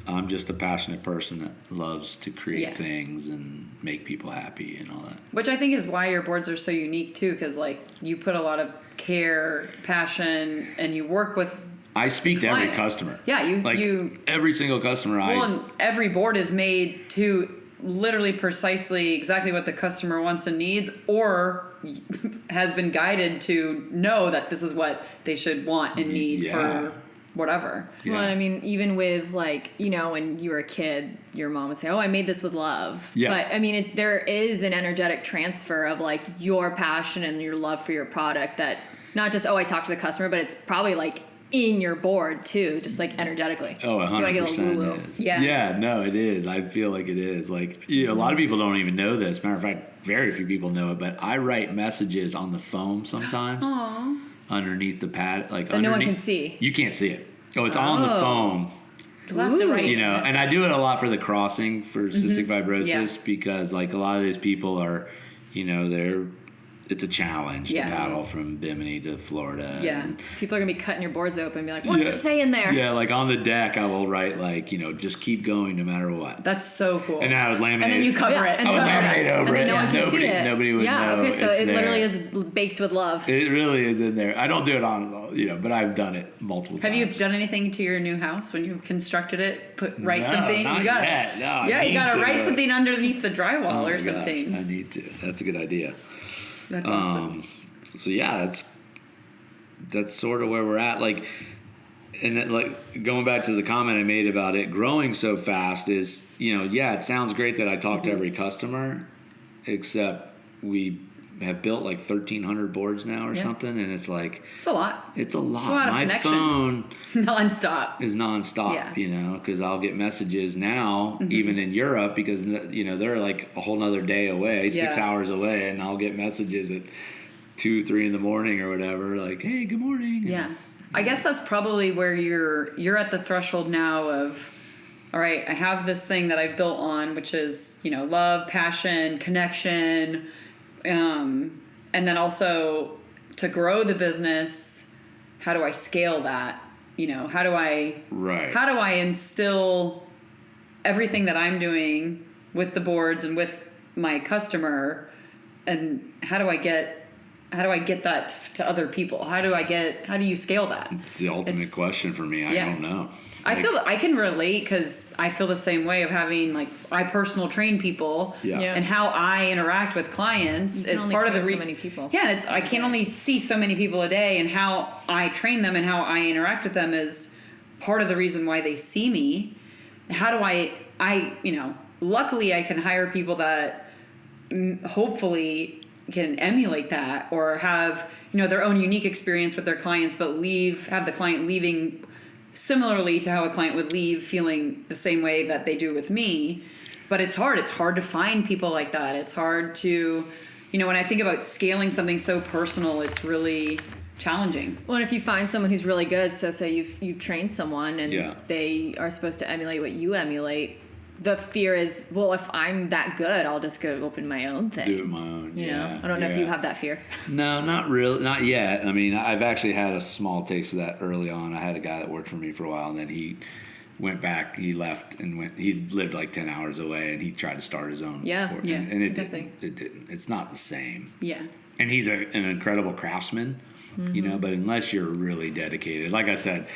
I'm just a passionate person that loves to create things and make people happy and all that. Which I think is why your boards are so unique too, because like you put a lot of care, passion, and you work with. I speak to every customer. Yeah, you every single customer. And every board is made to literally precisely exactly what the customer wants and needs, or has been guided to know that this is what they should want and need for whatever. Yeah. Well, and I mean, even with like, when you were a kid, your mom would say, "Oh, I made this with love." Yeah. But I mean, there is an energetic transfer of like your passion and your love for your product that not just, I talked to the customer, but it's probably like in your board too, just like energetically. Oh, 100% is. Yeah, no, it is. I feel like it is. Like, a lot of people don't even know this. Matter of fact, very few people know it, but I write messages on the foam sometimes. Aww. Underneath the pad, like that no one can see. You can't see it. Oh, it's on the foam. You'll have to write and I do it a lot for the crossing for cystic fibrosis because like a lot of these people are, it's a challenge to paddle from Bimini to Florida. Yeah. And people are going to be cutting your boards open and be like, what's it say in there? Yeah, like on the deck, I will write like, just keep going no matter what. That's so cool. And I would laminate. And then you cover it. I would laminate over it. And then no one can see it. Nobody would know. Yeah, okay, so it there. literally is baked with love. It really is in there. I don't do it on, but I've done it multiple times. Have you done anything to your new house when you've constructed it? Write something? Not you gotta, yet. No, you gotta write something underneath the drywall or something. Gosh, I need to. That's a good idea. That's awesome. So yeah, that's sort of where we're at. Like, and it, like going back to the comment I made about it growing so fast is, it sounds great that I talk to every customer, except we have built like 1,300 boards now or something, and it's like it's a lot. It's a lot. My connection. Phone nonstop is nonstop. Because I'll get messages now, even in Europe, because they're like a whole nother day away, 6 hours away, and I'll get messages at 2-3 in the morning or whatever, like, hey, good morning. Yeah. I guess that's probably where you're at the threshold now of, all right, I have this thing that I've built on, which is, love, passion, connection, and then also to grow the business, how do I scale that? How do I instill everything that I'm doing with the boards and with my customer, and how do I get get that to other people? How do you scale that? It's the ultimate question for me. I don't know. I feel that I can relate because I feel the same way of having, like, I personal train people, and how I interact with clients is part of the so many people. Yeah, I can only see so many people a day, and how I train them and how I interact with them is part of the reason why they see me. How do I luckily I can hire people that hopefully can emulate that, or have their own unique experience with their clients, but have the client leaving similarly to how a client would leave, feeling the same way that they do with me. But it's hard to find people like that. It's hard to, when I think about scaling something so personal, it's really challenging. Well, and if you find someone who's really good, so say you've trained someone and they are supposed to emulate what you emulate, the fear is, well, if I'm that good, I'll just go open my own thing. Do it my own. You know? I don't know if you have that fear. No, not really. Not yet. I mean, I've actually had a small taste of that early on. I had a guy that worked for me for a while, and then he went back. He left and he lived like 10 hours away, and he tried to start his own. And it didn't. It's not the same. Yeah. And he's an incredible craftsman, but unless you're really dedicated, like I said,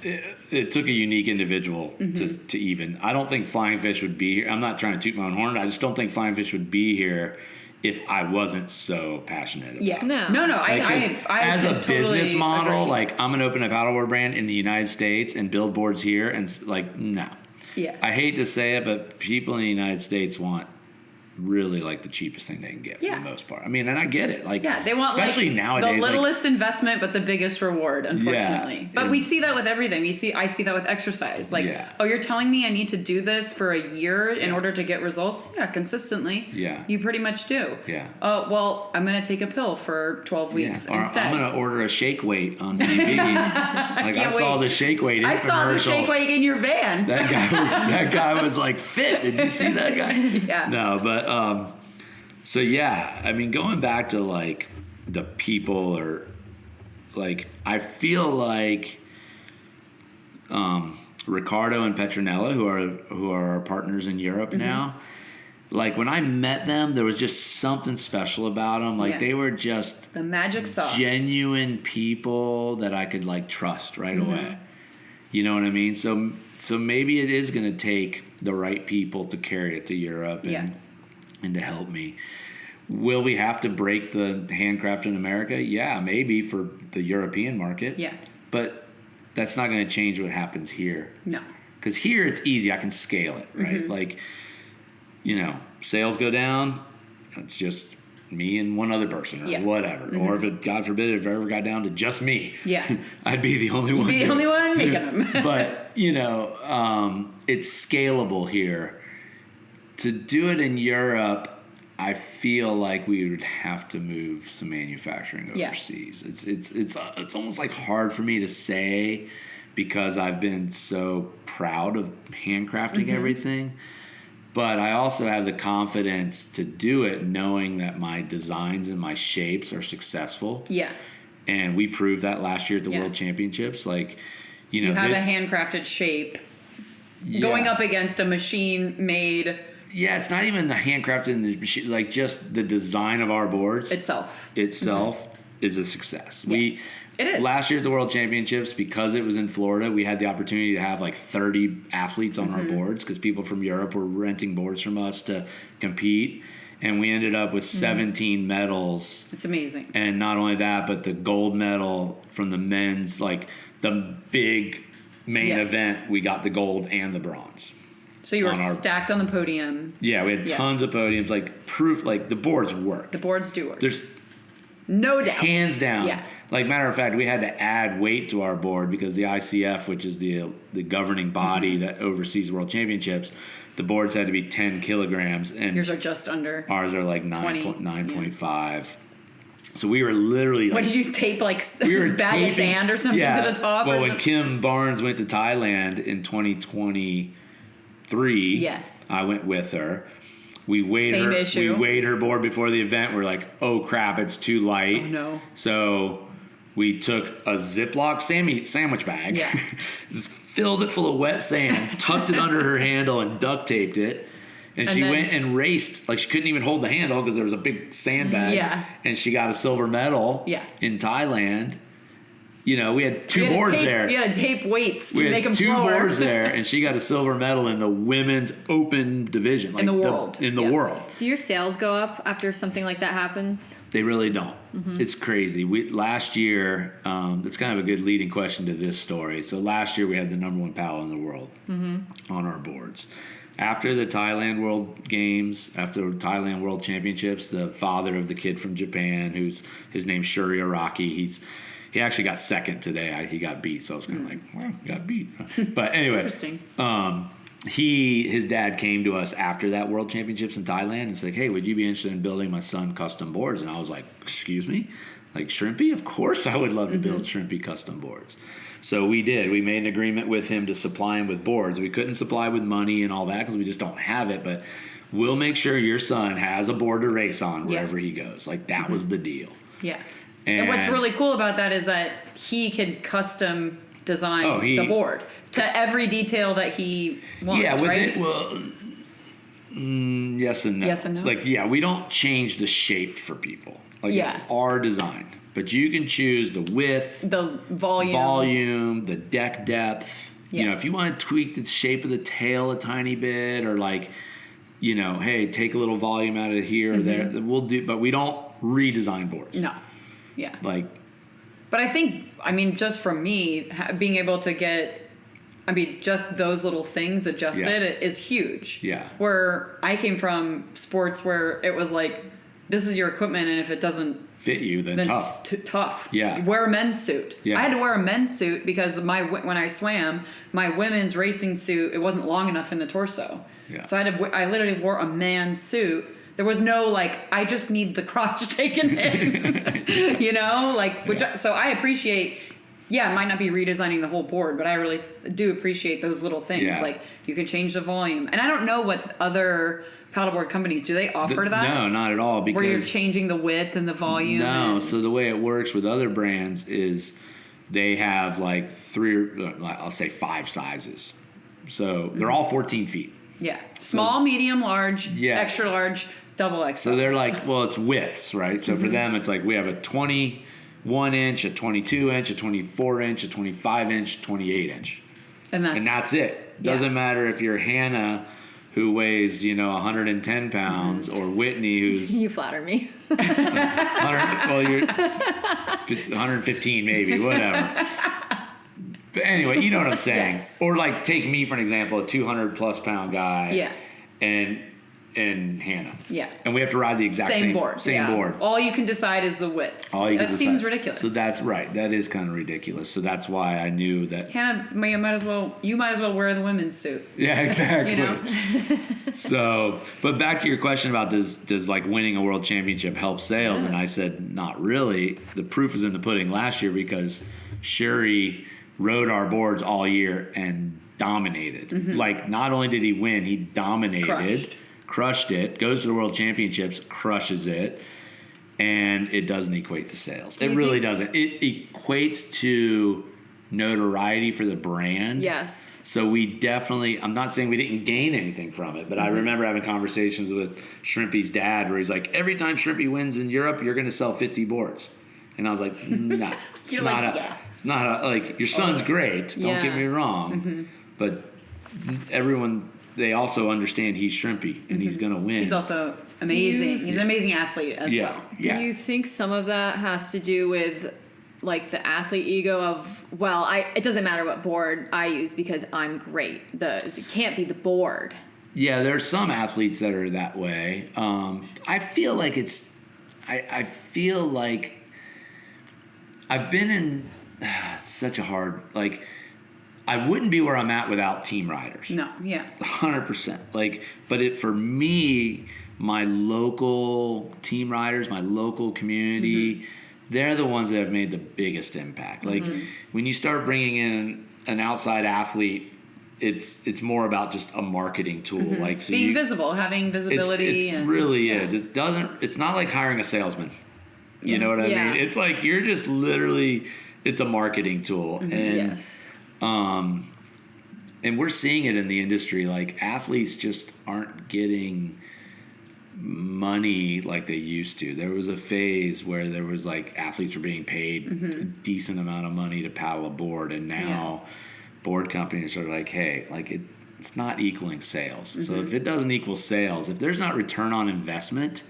it took a unique individual to even. I don't think Flying Fish would be here. I'm not trying to toot my own horn. I just don't think Flying Fish would be here if I wasn't so passionate about it. No. I as a totally business model, agree. like, I'm gonna open a paddleboard brand in the United States and build boards here, and like, no. Yeah. I hate to say it, but people in the United States want really like the cheapest thing they can get for the most part. I mean, and I get it. Like, they want, especially like, nowadays, the littlest investment but the biggest reward, unfortunately. But we see that with everything. I see that with exercise. Like, oh, you're telling me I need to do this for a year in order to get results? Yeah, consistently. Yeah. You pretty much do. Yeah. Oh, well, I'm going to take a pill for 12 weeks or instead. I'm going to order a shake weight on TV. Like, I saw the shake weight infomercial. I saw the shake weight in your van. That guy was like fit. Did you see that guy? Yeah. No, but so yeah, I mean, going back to like the people, or like, I feel like Ricardo and Petronella, who are our partners in Europe now, like, when I met them, there was just something special about them. Like, they were just the magic sauce, genuine people that I could like trust right away. You know what I mean? So maybe it is going to take the right people to carry it to Europe and to help me. Will we have to break the handcraft in America? Yeah, maybe for the European market. Yeah. But that's not going to change what happens here. No. Because here it's easy. I can scale it, right? Like, sales go down, it's just me and one other person or whatever. Or if it, God forbid, if it ever got down to just me, I'd be the only one. You'd be the only one making them. But, it's scalable here. To do it in Europe, I feel like we would have to move some manufacturing overseas. It's almost like hard for me to say, because I've been so proud of handcrafting everything. But I also have the confidence to do it, knowing that my designs and my shapes are successful. Yeah. And we proved that last year at the World Championships. Like, you have a handcrafted shape going up against a machine-made. Yeah, it's not even the handcrafted in the machine, like, just the design of our boards itself is a success. Yes, it is. Last year at the World Championships, because it was in Florida, we had the opportunity to have like 30 athletes on our boards, because people from Europe were renting boards from us to compete. And we ended up with 17 medals. It's amazing. And not only that, but the gold medal from the men's, like the big main event, we got the gold and the bronze. So you were stacked on the podium. Yeah, we had tons of podiums, like proof, like the boards work. The boards do work. There's no doubt. Hands down. Yeah. Like, matter of fact, we had to add weight to our board because the ICF, which is the governing body that oversees World Championships, the boards had to be 10 kilograms. And yours are just under. Ours are like 9.5. So we were literally, like, what did you tape, like a bag of sand or something to the top? Well, when Kim Barnes went to Thailand in 2023, I went with her. We weighed her board before the event. We're like, oh crap, it's too light. Oh no. So we took a Ziploc sandwich bag, just filled it full of wet sand, tucked it under her handle, and duct taped it. And she went and raced. Like, she couldn't even hold the handle because there was a big sandbag. Yeah. And she got a silver medal in Thailand. You know, we had two boards there. We had to tape weights to make them two slower. boards there, and she got a silver medal in the women's open division. Like in the world. In the world. Do your sales go up after something like that happens? They really don't. It's crazy. Last year, it's kind of a good leading question to this story. So last year we had the number one paddle in the world on our boards. After the Thailand World Games, after the Thailand World Championships, the father of the kid from Japan, his name's Shuri Araki, he actually got second today. He got beat, so I was kind of like, well, got beat. But anyway, Interesting. His dad came to us after that World Championships in Thailand and said, hey, would you be interested in building my son custom boards? And I was like, excuse me? Like, Shrimpy? Of course I would love to build Shrimpy custom boards. So we did. We made an agreement with him to supply him with boards. We couldn't supply with money and all that because we just don't have it, but we'll make sure your son has a board to race on wherever he goes. Like, that was the deal. Yeah. And what's really cool about that is that he could custom design the board to every detail that he wants, right? Yes and no. Yes and no. Like, we don't change the shape for people. Like, it's our design. But you can choose the width, the volume, the deck depth. Yeah. You know, if you want to tweak the shape of the tail a tiny bit, or like, you know, hey, take a little volume out of here or there, we'll do. But we don't redesign boards. No. Yeah. But I think, just for me, being able to get, just those little things adjusted is huge. Yeah. Where I came from sports where it was like, this is your equipment, and if it doesn't fit you, then tough. It's tough. Yeah. Wear a men's suit. Yeah. I had to wear a men's suit because when I swam, my women's racing suit, it wasn't long enough in the torso. Yeah. So I literally wore a man's suit. There was no I just need the crotch taken in, you know, so I appreciate, it might not be redesigning the whole board, but I really do appreciate those little things. Yeah. Like, you can change the volume. And I don't know what other paddleboard companies, do they offer that? No, not at all. Because where you're changing the width and the volume? No, so the way it works with other brands is they have like 5 sizes. So they're all 14 feet. Yeah. Small, medium, large, extra large, double XL. So they're like, well, it's widths, right? So for them, it's like we have a 21 inch, a 22 inch, a 24 inch, a 25 inch, 28 inch. And that's it. Doesn't matter if you're Hanna, who weighs, 110 pounds, or Whitney, who's... You flatter me. 115 maybe, whatever. But anyway, you know what I'm saying. Yes. Or like, take me for an example, a 200+ pound guy. Yeah. And Hanna. Yeah. And we have to ride the exact same board. Same board. All you can decide is the width. That seems ridiculous. So that's right. That is kind of ridiculous. So that's why I knew that. Hanna, you might as well wear the women's suit. Yeah, exactly. You know? So, but back to your question about does like winning a world championship help sales? And I said, not really. The proof is in the pudding last year because Shuri rode our boards all year and dominated. Like, not only did he win, he dominated. Crushed it, goes to the world championships, crushes it, and it doesn't equate to sales. It really doesn't. It equates to notoriety for the brand. Yes. So we definitely, I'm not saying we didn't gain anything from it, but I remember having conversations with Shrimpy's dad where he's like, every time Shrimpy wins in Europe, you're going to sell 50 boards. And I was like, nah. It's not like, your son's great, don't get me wrong, but everyone... They also understand he's Shrimpy and he's going to win. He's also amazing. He's an amazing athlete as well. Do you think some of that has to do with like the athlete ego of, it doesn't matter what board I use because I'm great. It can't be the board. Yeah, there's some athletes that are that way. I feel like I feel like I've been in such a hard, I wouldn't be where I'm at without team riders. No, yeah. 100%. But for me, my local team riders, my local community, they're the ones that have made the biggest impact. When you start bringing in an outside athlete, it's more about just a marketing tool. Being visible, having visibility. It really is. It's not like hiring a salesman. You know what I mean? It's like you're just literally, it's a marketing tool. And and we're seeing it in the industry. Like athletes just aren't getting money like they used to. There was a phase where there was like athletes were being paid a decent amount of money to paddle a board, and now board companies are like, hey, like it's not equaling sales. So if it doesn't equal sales, if there's not return on investment,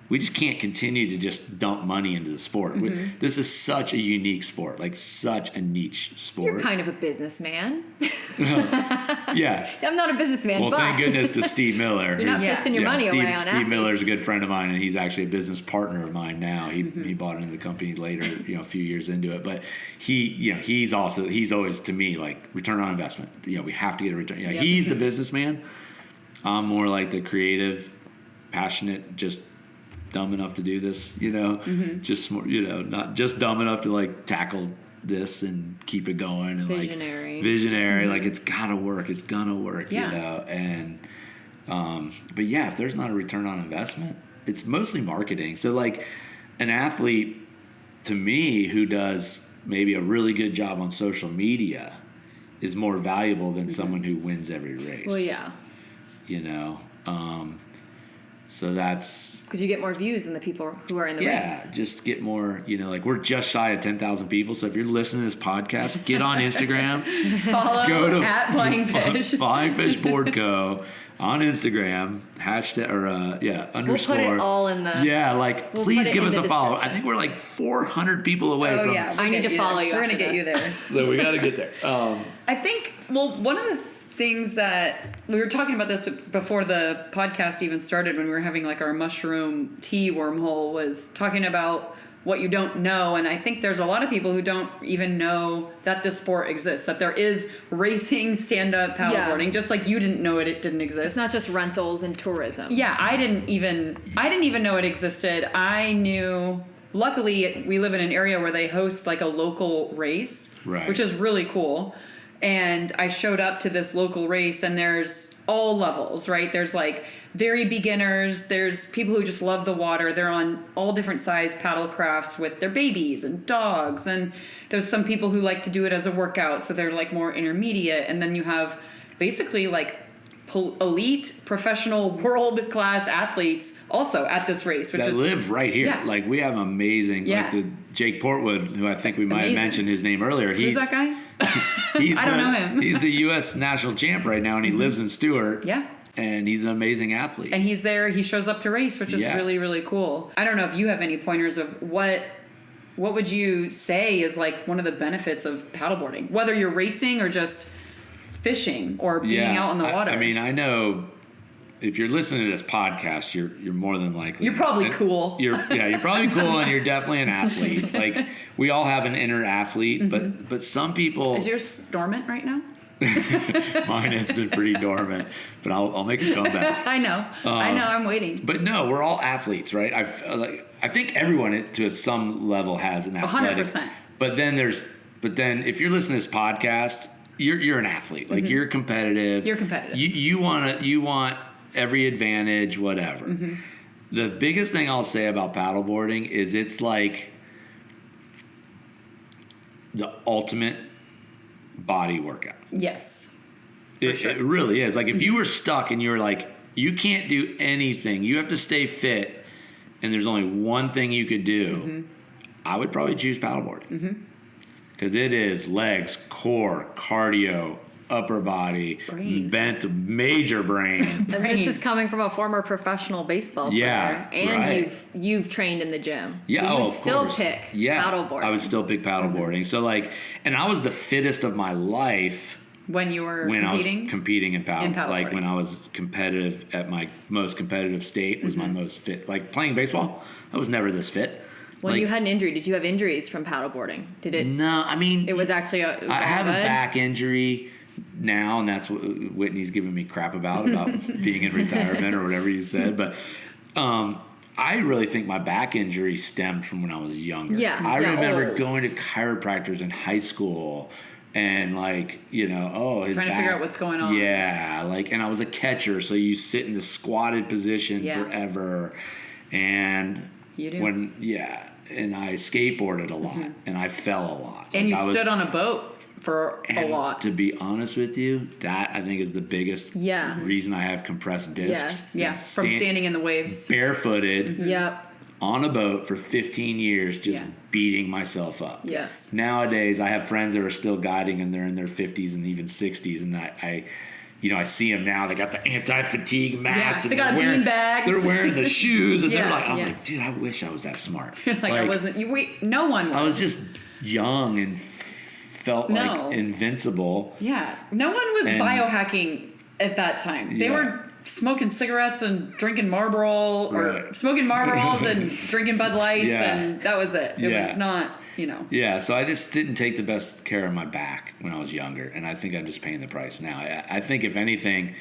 we just can't continue to just dump money into the sport. This is such a unique sport, like such a niche sport. You're kind of a businessman. Yeah. I'm not a businessman, Well, but thank goodness to Steve Miller. you're not pissing your money away on Steve Miller's a athletes. good friend of mine, and he's actually a business partner of mine now. He bought into the company later, a few years into it. But he's always to me like return on investment. We have to get a return. He's the businessman. I'm more like the creative, passionate, just dumb enough to do this, just more, not just dumb enough to like tackle this and keep it going, and visionary, like it's gotta work, it's gonna work, and but if there's not a return on investment, it's mostly marketing. So like an athlete to me who does maybe a really good job on social media is more valuable than someone who wins every race. Well, so that's because you get more views than the people who are in the race. Just get more, like we're just shy of 10,000 people. So if you're listening to this podcast, get on Instagram. Follow go to at Flying Fish. Flying Fish Board Co. on Instagram, hashtag or underscore. We'll put it all in the. Please give us a follow. I think we're like 400 people away from. I need to follow you. We're gonna get you there. So we got to get there. I think. Well, one of the things that we were talking about this before the podcast even started, when we were having like our mushroom tea wormhole, was talking about what you don't know. And I think there's a lot of people who don't even know that this sport exists, that there is racing stand-up paddleboarding, just like you didn't know it didn't exist. It's not just rentals and tourism. Yeah, I didn't even know it existed. I knew, luckily we live in an area where they host like a local race, which is really cool. And I showed up to this local race, and there's all levels, right? There's like very beginners. There's people who just love the water. They're on all different size paddle crafts with their babies and dogs. And there's some people who like to do it as a workout, so they're like more intermediate. And then you have basically like elite, professional, world-class athletes also at this race, which is live right here. Yeah. Like we have amazing, like the Jake Portwood, who I think we might have mentioned his name earlier. Who's that guy? I don't know him. He's the U.S. national champ right now, and he lives in Stewart. Yeah. And he's an amazing athlete. And he's there. He shows up to race, which is really, really cool. I don't know if you have any pointers of what would you say is like one of the benefits of paddleboarding, whether you're racing or just fishing or being out on the water. I mean, I know if you're listening to this podcast, you're more than likely. You're probably cool. You're probably cool, and you're definitely an athlete. Like we all have an inner athlete, but some people. Is yours dormant right now? Mine has been pretty dormant, but I'll make a comeback. I know. I'm waiting. But no, we're all athletes, right? I think everyone to some level has an athletic. 100%. But then if you're listening to this podcast, you're an athlete. Like you're competitive. You're competitive. You want every advantage, whatever. The biggest thing I'll say about paddleboarding is it's like the ultimate body workout. Yes. It really is. Like if you were stuck and you were like, you can't do anything, you have to stay fit, and there's only one thing you could do, I would probably choose paddleboarding. Because it is legs, core, cardio, upper body, major brain. And this is coming from a former professional baseball player. And you've trained in the gym. Yeah, so you would of still course. pick paddleboarding. I would still pick paddleboarding. So and I was the fittest of my life when you were competing? I was competing in paddleboarding. Like when I was competitive at my most competitive state was my most fit. Like playing baseball, I was never this fit. When you had an injury, did you have injuries from paddleboarding? Did it? No, I mean... It was actually... I have a back injury now, and that's what Whitney's giving me crap about being in retirement or whatever you said. But I really think my back injury stemmed from when I was younger. I remember going to chiropractors in high school and his trying to figure out what's going on. Yeah, and I was a catcher, so you sit in the squatted position forever. And you do. And I skateboarded a lot, and I fell a lot. And you stood on a boat for a And lot. to be honest with you, that I think is the biggest reason I have compressed discs. Yes. Yeah, from standing in the waves. Barefooted Yep. on a boat for 15 years, just Yeah. beating myself up. Yes. Nowadays, I have friends that are still guiding and they're in their 50s and even 60s, and I see them now. They got the anti-fatigue mats. Yeah, and they got wearing, beanbags. They're wearing the shoes, and they're Yeah. like, I'm Yeah. like, dude, I wish I was that smart. I wasn't. No one was. I was just young and felt No. like invincible. Yeah, no one was And- biohacking at that time. They Yeah. were smoking cigarettes and drinking Marlboro, or Right. smoking Marlboros and drinking Bud Lights, Yeah. and that was it. It Yeah. was not, Yeah, so I just didn't take the best care of my back when I was younger, and I think I'm just paying the price now. I think if anything,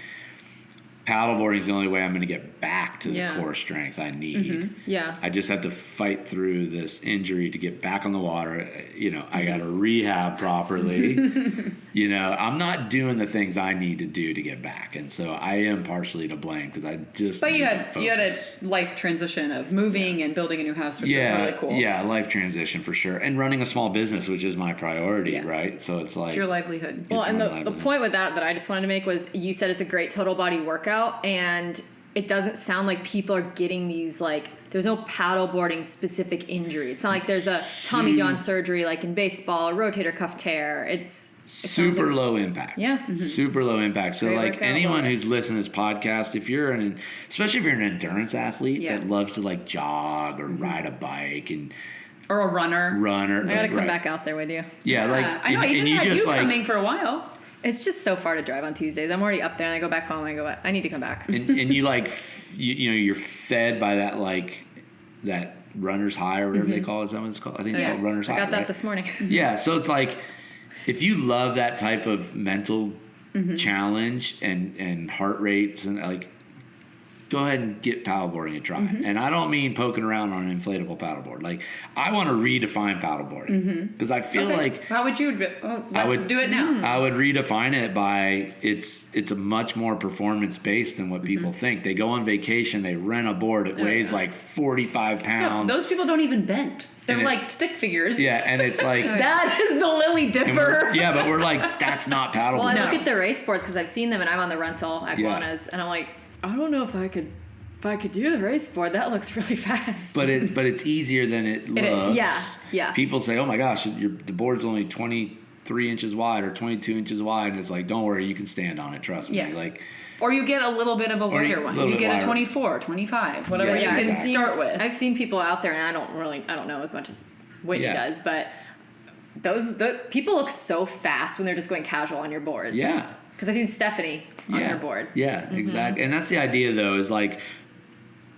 paddleboarding is the only way I'm going to get back to the core strength I need. Yeah. I just have to fight through this injury to get back on the water. I got to rehab properly. I'm not doing the things I need to do to get back, and so I am partially to blame because I just. But you need had to a focus. life transition of moving and building a new house, which is really cool. Yeah, life transition for sure, and running a small business, which is my priority, Yeah. right? So it's like It's your livelihood. Well, It's and my the livelihood. point with that I just wanted to make was you said it's a great total body workout, and it doesn't sound like people are getting these, like, there's no paddleboarding specific injury. It's not like there's a Tommy John surgery like in baseball, a rotator cuff tear. It sounds super like low impact. Yeah. Super low impact. So Great like workout, anyone low who's risk. listening to this podcast, especially if you're an endurance athlete Yeah. that loves to like jog or ride a bike and Or a runner. run or I gotta come right. back out there with you. Yeah, like I know. I even you had just you like coming for a while. It's just so far to drive on Tuesdays. I'm already up there, and I go back home. And I go back. I need to come back. and you like you're fed by that like that runner's high or whatever they call it. Is that what it's called? I think it's called runner's high. I got that right? this morning. Yeah, so it's like if you love that type of mental challenge and heart rates and like, go ahead and get paddleboarding a try. And I don't mean poking around on an inflatable paddleboard. Like I want to redefine paddleboarding because I feel like How would you? Let's would- do it now. I would redefine it by it's a much more performance based than what people think. They go on vacation, they rent a board, it weighs like 45 Yeah, pounds. those people don't even bend. They're And it- like stick figures. Yeah, and it's like That is the Lily and Dipper. yeah, but we're like that's not paddleboarding. Well, I No. look at the race boards because I've seen them, and I'm on the rental at Yeah. Guana's, and I'm like, I don't know if I could do the race board. That looks really fast. But it's easier than it looks. is. Yeah. People say, "Oh my gosh, the board's only 23 inches wide or 22 inches wide," and it's like, "Don't worry, you can stand on it. Trust me." Yeah. Like, Or you get a little bit of a wider one. little You bit get a wider. 24, 25, whatever Yeah, you can exactly. start with. I've seen people out there, and I don't know as much as Whitney Yeah. does, but the people look so fast when they're just going casual on your boards. Yeah. Because I've seen Stephanie on yeah, your board. Yeah, exactly. And that's the idea, though, is like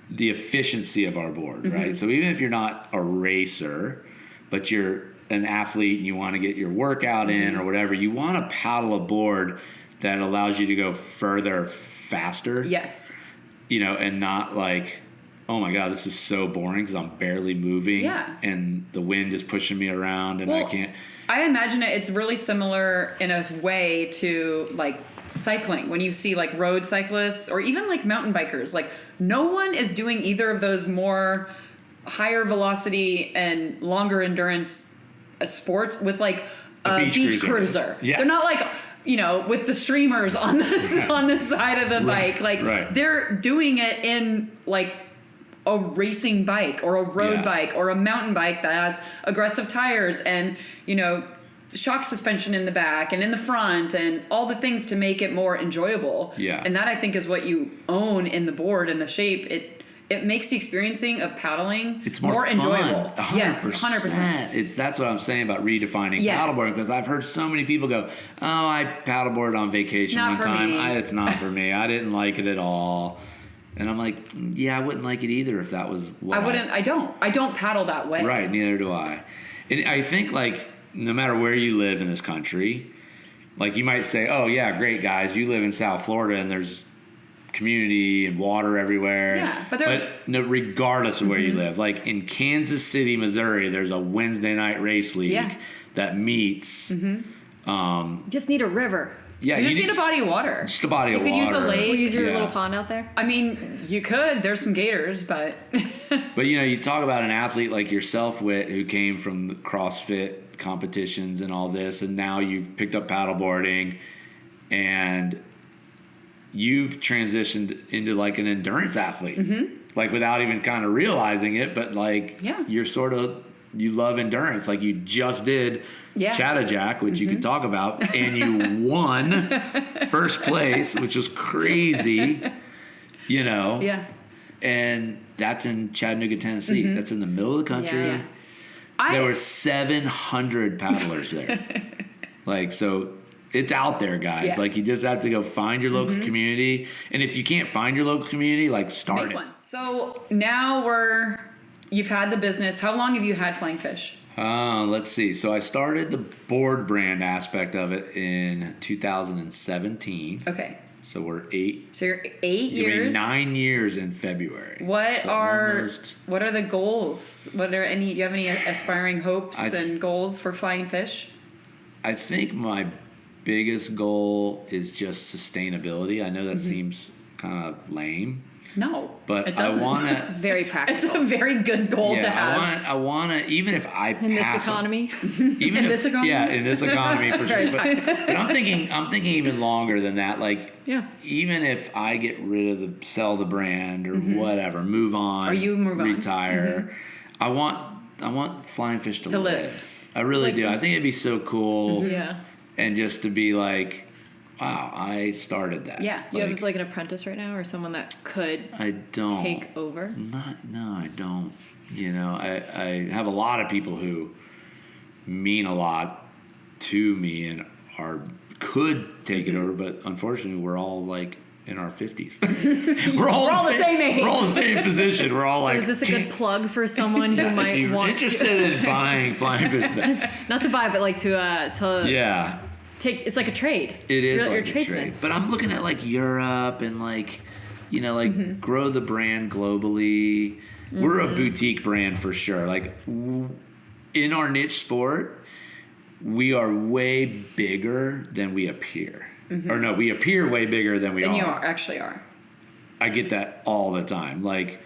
the efficiency of our board, right? So even if you're not a racer, but you're an athlete and you want to get your workout in or whatever, you want to paddle a board that allows you to go further, faster. Yes. And not like, oh my God, this is so boring because I'm barely moving. Yeah. And the wind is pushing me around and I Well, can't. I imagine it's really similar in a way to like cycling. When you see like road cyclists or even like mountain bikers, like no one is doing either of those more higher velocity and longer endurance sports with like a beach cruiser. Yeah. They're not like, with the streamers on this on the side of the bike. Like right. they're doing it in like a racing bike or a road Yeah. bike or a mountain bike that has aggressive tires and, shock suspension in the back and in the front and all the things to make it more enjoyable. Yeah. And that I think is what you own in the board and the shape. It makes the experiencing of paddling It's more enjoyable. Fun. 100%. Yes, 100%. That's what I'm saying about redefining Yeah. paddleboarding because I've heard so many people go, "Oh, I paddleboarded on vacation Not one for time. me." It's not for me. I didn't like it at all." And I'm like, "Yeah, I wouldn't like it either if that was what I don't paddle that way. Right, neither do I. And I think like no matter where you live in this country, like you might say, "Oh yeah, great guys, you live in South Florida and there's community and water everywhere." Yeah, but there's- no, regardless of where you live, like in Kansas City, Missouri, there's a Wednesday night race league Yeah. that meets. Just need a river. Yeah, You just need a body of water. just a body You of could water. use a We'll lake. use your Yeah. little pond out there. I mean, you could. There's some gators, but But you talk about an athlete like yourself, Whit, who came from the CrossFit competitions and all this, and now you've picked up paddleboarding and you've transitioned into like an endurance athlete, like without even kind of realizing it, but like you're sort of, you love endurance. Like you just did Chattajack, which you could talk about, and you won first place, which was crazy, you know? Yeah. And that's in Chattanooga, Tennessee. That's in the middle of the country. Yeah. There were 700 paddlers there. Like, so it's out there, guys. Yeah. Like, you just have to go find your local community. And if you can't find your local community, like, start Make it. one. So now you've had the business. How long have you had Flying Fish? Let's see. So I started the board brand aspect of it in 2017. Okay. So we're 8. So you're 8 It'll be years. 9 years in February. What So are almost- the goals? Do you have any aspiring hopes and goals for Flying Fish? I think my biggest goal is just sustainability. I know that seems kind of lame, No, but it I doesn't. want It's to. very It's practical. a very good goal to have. I want to. Even if I In this pass economy. even In if, this economy? yeah, in this economy for Very sure. But I'm thinking even longer than that. Like, Yeah. even if I get rid of sell the brand or whatever, move on, Or you move on. retire, I want Flying Fish to live. I really Like do. the- I think it'd be so cool. Yeah. And just to be like, wow, I started that. Yeah. Do you have like an apprentice right now or someone that could I don't take over? No, I don't. You know, I have a lot of people who mean a lot to me and could take it over, but unfortunately, we're all like in our 50s. we're all the same age. We're all the same position. We're all So like. is this a good plug for someone who if might you're want interested in buying Flying Fish? not to buy, but like to Yeah. take? It's like a trade. It is You're like a a tradesman. trade. But I'm looking at like Europe and like, you know, like grow the brand globally. We're a boutique brand for sure. Like in our niche sport, we are way bigger than we appear. Or no, we appear way bigger than we Then are. you actually are. I get that all the time. Like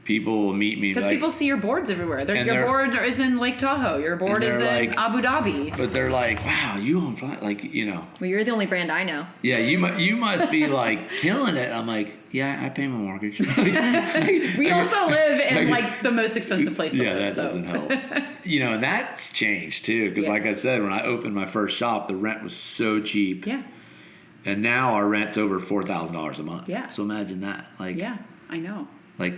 people will meet me Because like, people see your boards everywhere. And Your they're- board is in Lake Tahoe. Your board and is in they're like- Abu Dhabi. but they're like, wow, you own Fly, like, you know. Well, you're the only brand I know. Yeah, you must be like killing it. I'm like, yeah, I pay my mortgage. We also live in like the most expensive place to Yeah, live. that so. doesn't help. You know, and that's changed too. Because Yeah. like I said, when I opened my first shop, the rent was so cheap. Yeah, And now our rent's over $4,000 a month. Yeah. So imagine that. Like, yeah, I know. like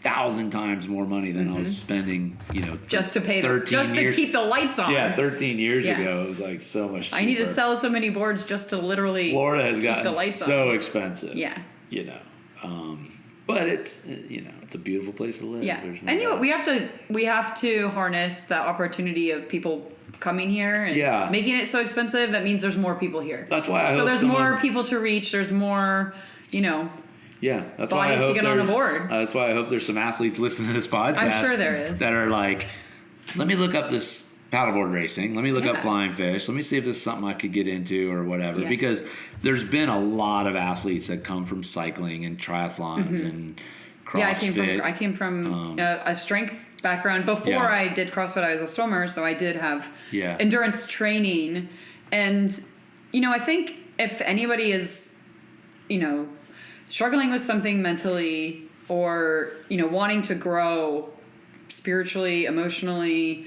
1,000 times more money than I was spending, you know, Just to pay them, 13 just to years. keep the lights on. Yeah, 13 years Yeah. ago, it was like so much cheaper. I need to sell so many boards just to literally Florida has keep gotten the lights so on. expensive. Yeah. You know. But it's, you know, it's a beautiful place to live. Yeah, There's no and you know, doubt. we have to harness the opportunity of people coming here and Yeah. making it so expensive. That means there's more people here. That's why I so hope there's someone- more people to reach. There's more, you know. Yeah, that's why I bodies to hope get on a there's- board. That's why I hope there's some athletes listening to this podcast. I'm sure there is. That are like, let me look up this paddleboard racing. Let me look up Yeah. Flying Fish. Let me see if this is something I could get into or whatever. Yeah. Because there's been a lot of athletes that come from cycling and triathlons and CrossFit. Yeah, I came from a strength background. Before Yeah. I did CrossFit, I was a swimmer, so I did have Yeah. endurance training. And you know, I think if anybody is, you know, struggling with something mentally or, you know, wanting to grow spiritually, emotionally,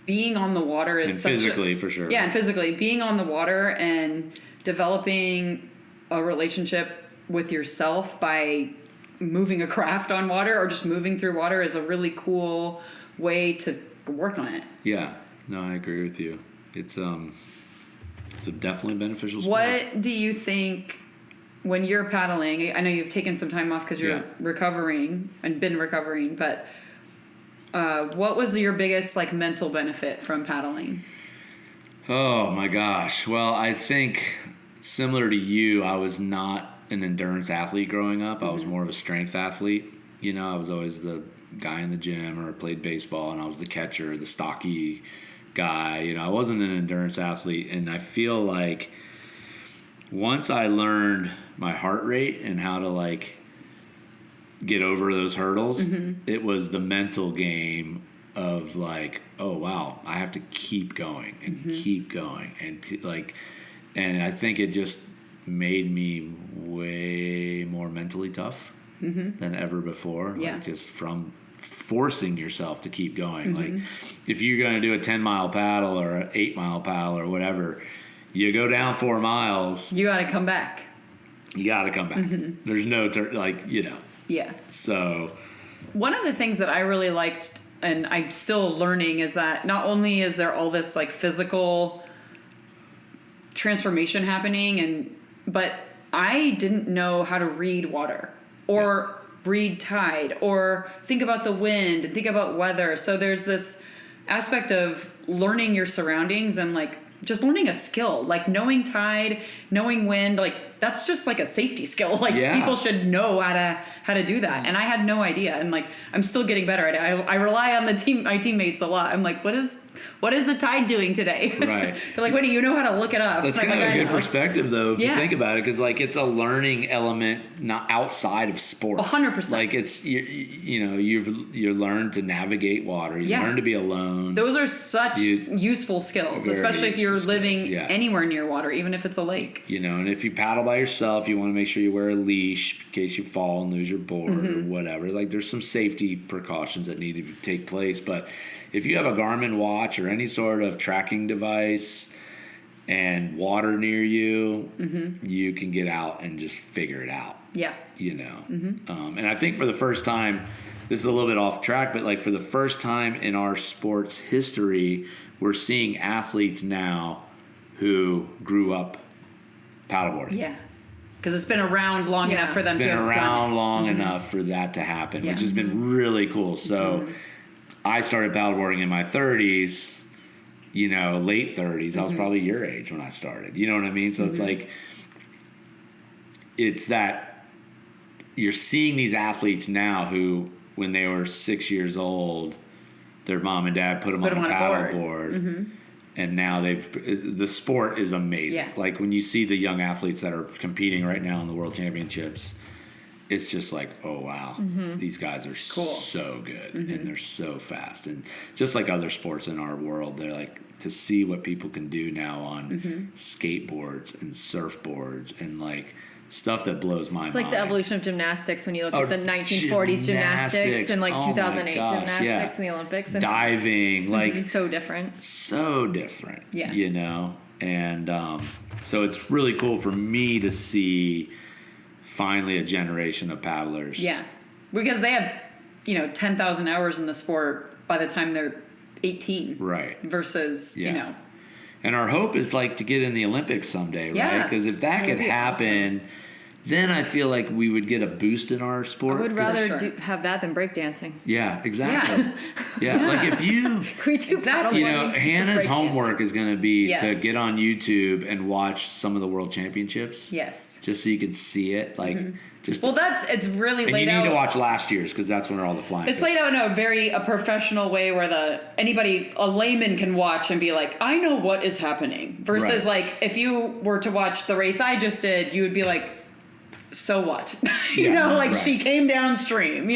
being on the water is And such physically, for sure. Yeah, and physically being on the water and developing a relationship with yourself by moving a craft on water or just moving through water is a really cool way to work on it. Yeah. No, I agree with you. It's a definitely beneficial sport. What do you think when you're paddling? I know you've taken some time off because you're Yeah. recovering and been recovering, but what was your biggest like mental benefit from paddling? Oh my gosh. Well, I think similar to you, I was not an endurance athlete growing up. I was more of a strength athlete. You know, I was always the guy in the gym or played baseball and I was the catcher, the stocky guy. You know, I wasn't an endurance athlete. And I feel like once I learned my heart rate and how to like get over those hurdles, it was the mental game of like, oh wow, I have to keep going and keep going and I think it just made me way more mentally tough than ever before. Yeah. Like just from forcing yourself to keep going. Like if you're going to do a 10-mile paddle or an 8-mile paddle or whatever, you go down 4 miles. You got to come back. You got to come back. There's no, Yeah. So. One of the things that I really liked, and I'm still learning, is that not only is there all this like physical transformation happening, but I didn't know how to read water or read tide or think about the wind and think about weather. So there's this aspect of learning your surroundings and like just learning a skill, like knowing tide, knowing wind, like that's just like a safety skill. Like people should know how to do that. And I had no idea. And like, I'm still getting better at it. I rely on my teammates a lot. I'm like, what is the tide doing today? Right. They're like, Whitney, you know how to look it up. That's kind of a good perspective though, if you think about it, because like it's a learning element not outside of sport. 100%. Like it's, you learn to navigate water. You learn to be alone. Those are such useful skills, especially if you're living anywhere near water, even if it's a lake. And if you paddle by yourself, you want to make sure you wear a leash in case you fall and lose your board or whatever. Like there's some safety precautions that need to take place. But if you have a Garmin watch or any sort of tracking device and water near you, you can get out and just figure it out. Yeah. And I think for the first time, this is a little bit off track, but like for the first time in our sports history, we're seeing athletes now who grew up paddleboarding. Yeah. Because it's been around long enough for them to have done it. It's been around long enough for that to happen, which has been really cool. So I started paddleboarding in my 30s, late 30s. I was probably your age when I started. You know what I mean? So it's like, it's that you're seeing these athletes now who, when they were 6 years old, their mom and dad put them on a paddleboard. And now the sport is amazing. Yeah. Like when you see the young athletes that are competing right now in the World Championships, it's just like, oh wow, these guys are so good and they're so fast. And just like other sports in our world, they're like, to see what people can do now on skateboards and surfboards and like stuff that blows my mind. It's like the evolution of gymnastics when you look at the 1940s gymnastics and like 2008 gymnastics in the Olympics. And diving, like so different. So different. Yeah. And so it's really cool for me to see finally a generation of paddlers. Yeah. Because they have, 10,000 hours in the sport by the time they're 18. Right. Versus, And our hope is like to get in the Olympics someday, right? Because if that could happen, then I feel like we would get a boost in our sport. I would rather have that than breakdancing. Yeah, exactly. Yeah. Like if you, we do Hannah's homework is going to be to get on YouTube and watch some of the World Championships. Yes. Just so you can see it, like. It's really laid out. And you need to watch last year's because that's when all the flying. It's laid out in a professional way where a layman can watch and be like, I know what is happening. Versus like if you were to watch the race I just did, you would be like, so what? She came downstream,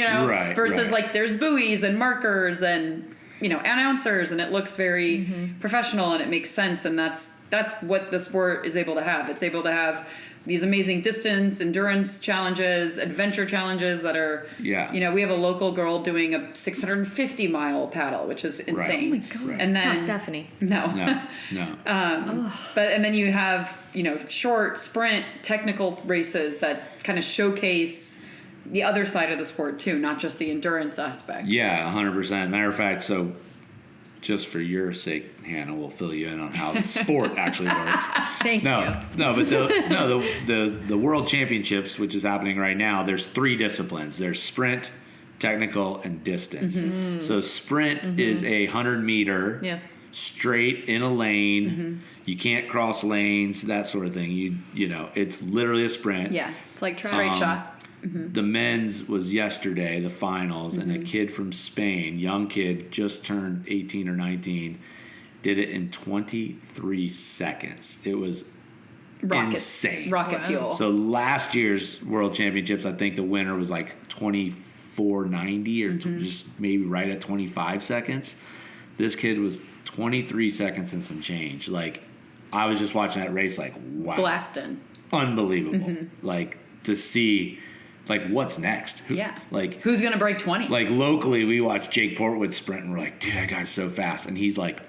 versus like there's buoys and markers and announcers and it looks very professional and it makes sense, and that's what the sport is able to have. It's able to have these amazing distance, endurance challenges, adventure challenges that are, we have a local girl doing a 650-mile paddle, which is insane. Right. Oh my God. And then, it's not Stephanie. No. And then you have, short, sprint, technical races that kind of showcase the other side of the sport too, not just the endurance aspect. Yeah, 100%. Matter of fact, so just for your sake, Hannah, we'll fill you in on how the sport actually works. Thank you. No, but the World Championships, which is happening right now, there's 3 disciplines. There's sprint, technical, and distance. So sprint is a 100-meter straight in a lane. You can't cross lanes, that sort of thing. You it's literally a sprint. Yeah, it's like straight shot. The men's was yesterday, the finals, and a kid from Spain, young kid, just turned 18 or 19, did it in 23 seconds. It was insane. Rocket fuel. So last year's World Championships, I think the winner was like 24 24:90 or just maybe right at 25 seconds. This kid was 23 seconds and some change. Like, I was just watching that race like, wow. Blasting. Unbelievable. Like, to see, like, what's next? Who's going to break 20? Like, locally, we watched Jake Portwood sprint, and we're like, dude, that guy's so fast. And he's like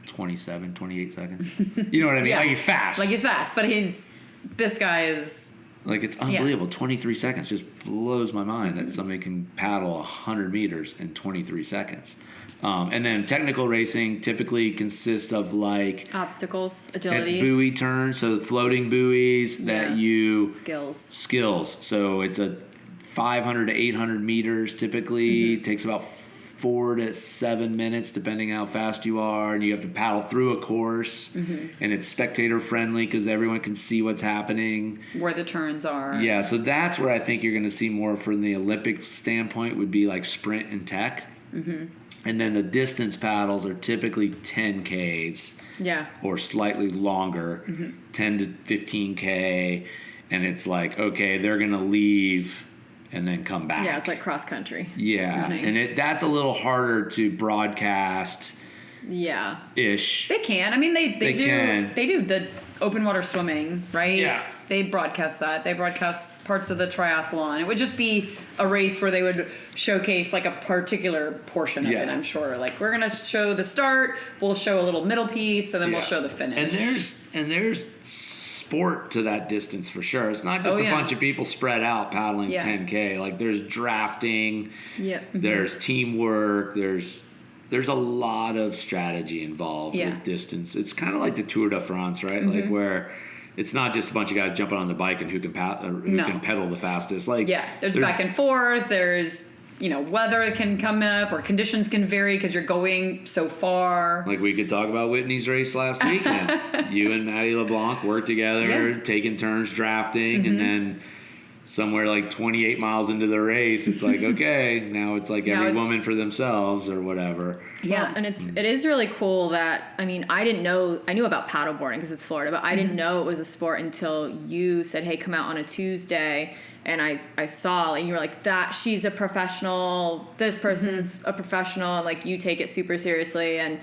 27, 28 seconds. You know what I mean? Yeah. Like, he's fast. Like, he's fast, but this guy is... Like, it's unbelievable. 23 seconds just blows my mind that somebody can paddle 100 meters in 23 seconds. And then technical racing typically consists of, like... obstacles, agility. Buoy turns, so floating buoys that you... Skills. So it's a 500 to 800 meters typically. Takes about 4 to 7 minutes depending how fast you are, and you have to paddle through a course, and it's spectator friendly because everyone can see what's happening, where the turns are. Yeah, so that's where I think you're going to see more from the Olympic standpoint would be like sprint and tech, and then the distance paddles are typically 10Ks, or slightly longer, 10 to 15K, and it's like, okay, they're going to leave and then come back. Yeah, it's like cross country. Yeah, and that's a little harder to broadcast. Yeah. Ish. They can. I mean, they can. They do the open water swimming, right? Yeah. They broadcast that. They broadcast parts of the triathlon. It would just be a race where they would showcase like a particular portion of it, I'm sure. Like, we're going to show the start, we'll show a little middle piece, and then we'll show the finish. And there's sport to that distance for sure. It's not just a bunch of people spread out paddling 10K. Like, there's drafting, there's teamwork, there's a lot of strategy involved with distance. It's kind of like the Tour de France, right? Like, where it's not just a bunch of guys jumping on the bike and who can pedal the fastest. Like, there's back and forth. There's, weather can come up or conditions can vary because you're going so far. Like, we could talk about Whitney's race last weekend. You and Maddie LeBlanc worked together, taking turns drafting, and then somewhere like 28 miles into the race, it's like, okay, now it's like every woman for themselves or whatever. Yeah, and it is really cool that, I mean, I knew about paddleboarding because it's Florida, but I didn't know it was a sport until you said, hey, come out on a Tuesday. And I saw, and you were like, that she's a professional, this person's a professional, and like, you take it super seriously. And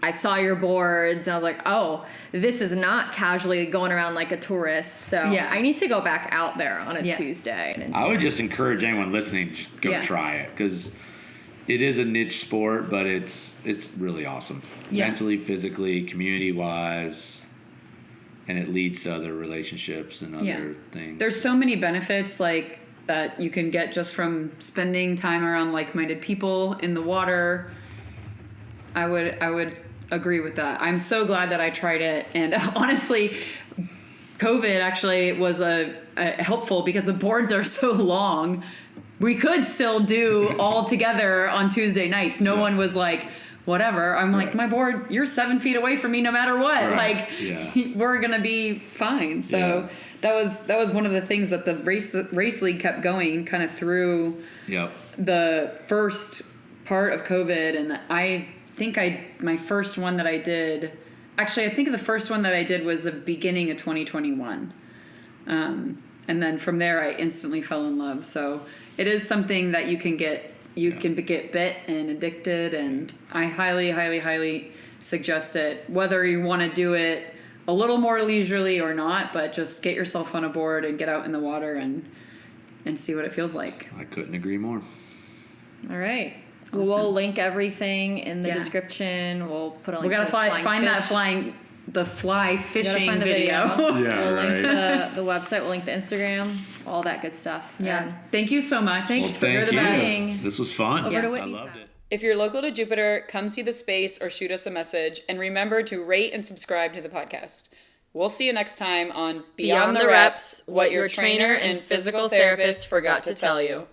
I saw your boards, and I was like, oh, this is not casually going around like a tourist. So I need to go back out there on a Tuesday. I would just encourage anyone listening to just go try it, because it is a niche sport, but it's really awesome. Mentally, physically, community-wise. And it leads to other relationships and other things. There's so many benefits like that you can get just from spending time around like-minded people in the water. I would agree with that. I'm so glad that I tried it. And honestly, COVID actually was a helpful because the boards are so long. We could still do all together on Tuesday nights. No one was like, whatever. I'm like, my board, you're 7 feet away from me no matter what. Like, we're going to be fine. So that was one of the things that the race league kept going kind of through the first part of COVID. And I think my first one that I did, actually, I think the first one that I did was the beginning of 2021. And then from there, I instantly fell in love. So it is something that you can get bit and addicted, and I highly, highly, highly suggest it, whether you want to do it a little more leisurely or not, but just get yourself on a board and get out in the water and see what it feels like. I couldn't agree more. All right. Awesome. Well, we'll link everything in the description. We'll put a link to the fly fishing video. We'll link the website. We'll link the Instagram. All that good stuff. Yeah. Thank you so much. Thanks for the best. This was fun. Over to I Whitney's loved house. it. If you're local to Jupiter, come see the space or shoot us a message. And remember to rate and subscribe to the podcast. We'll see you next time on Beyond the Reps, what your trainer and physical therapist forgot to tell you.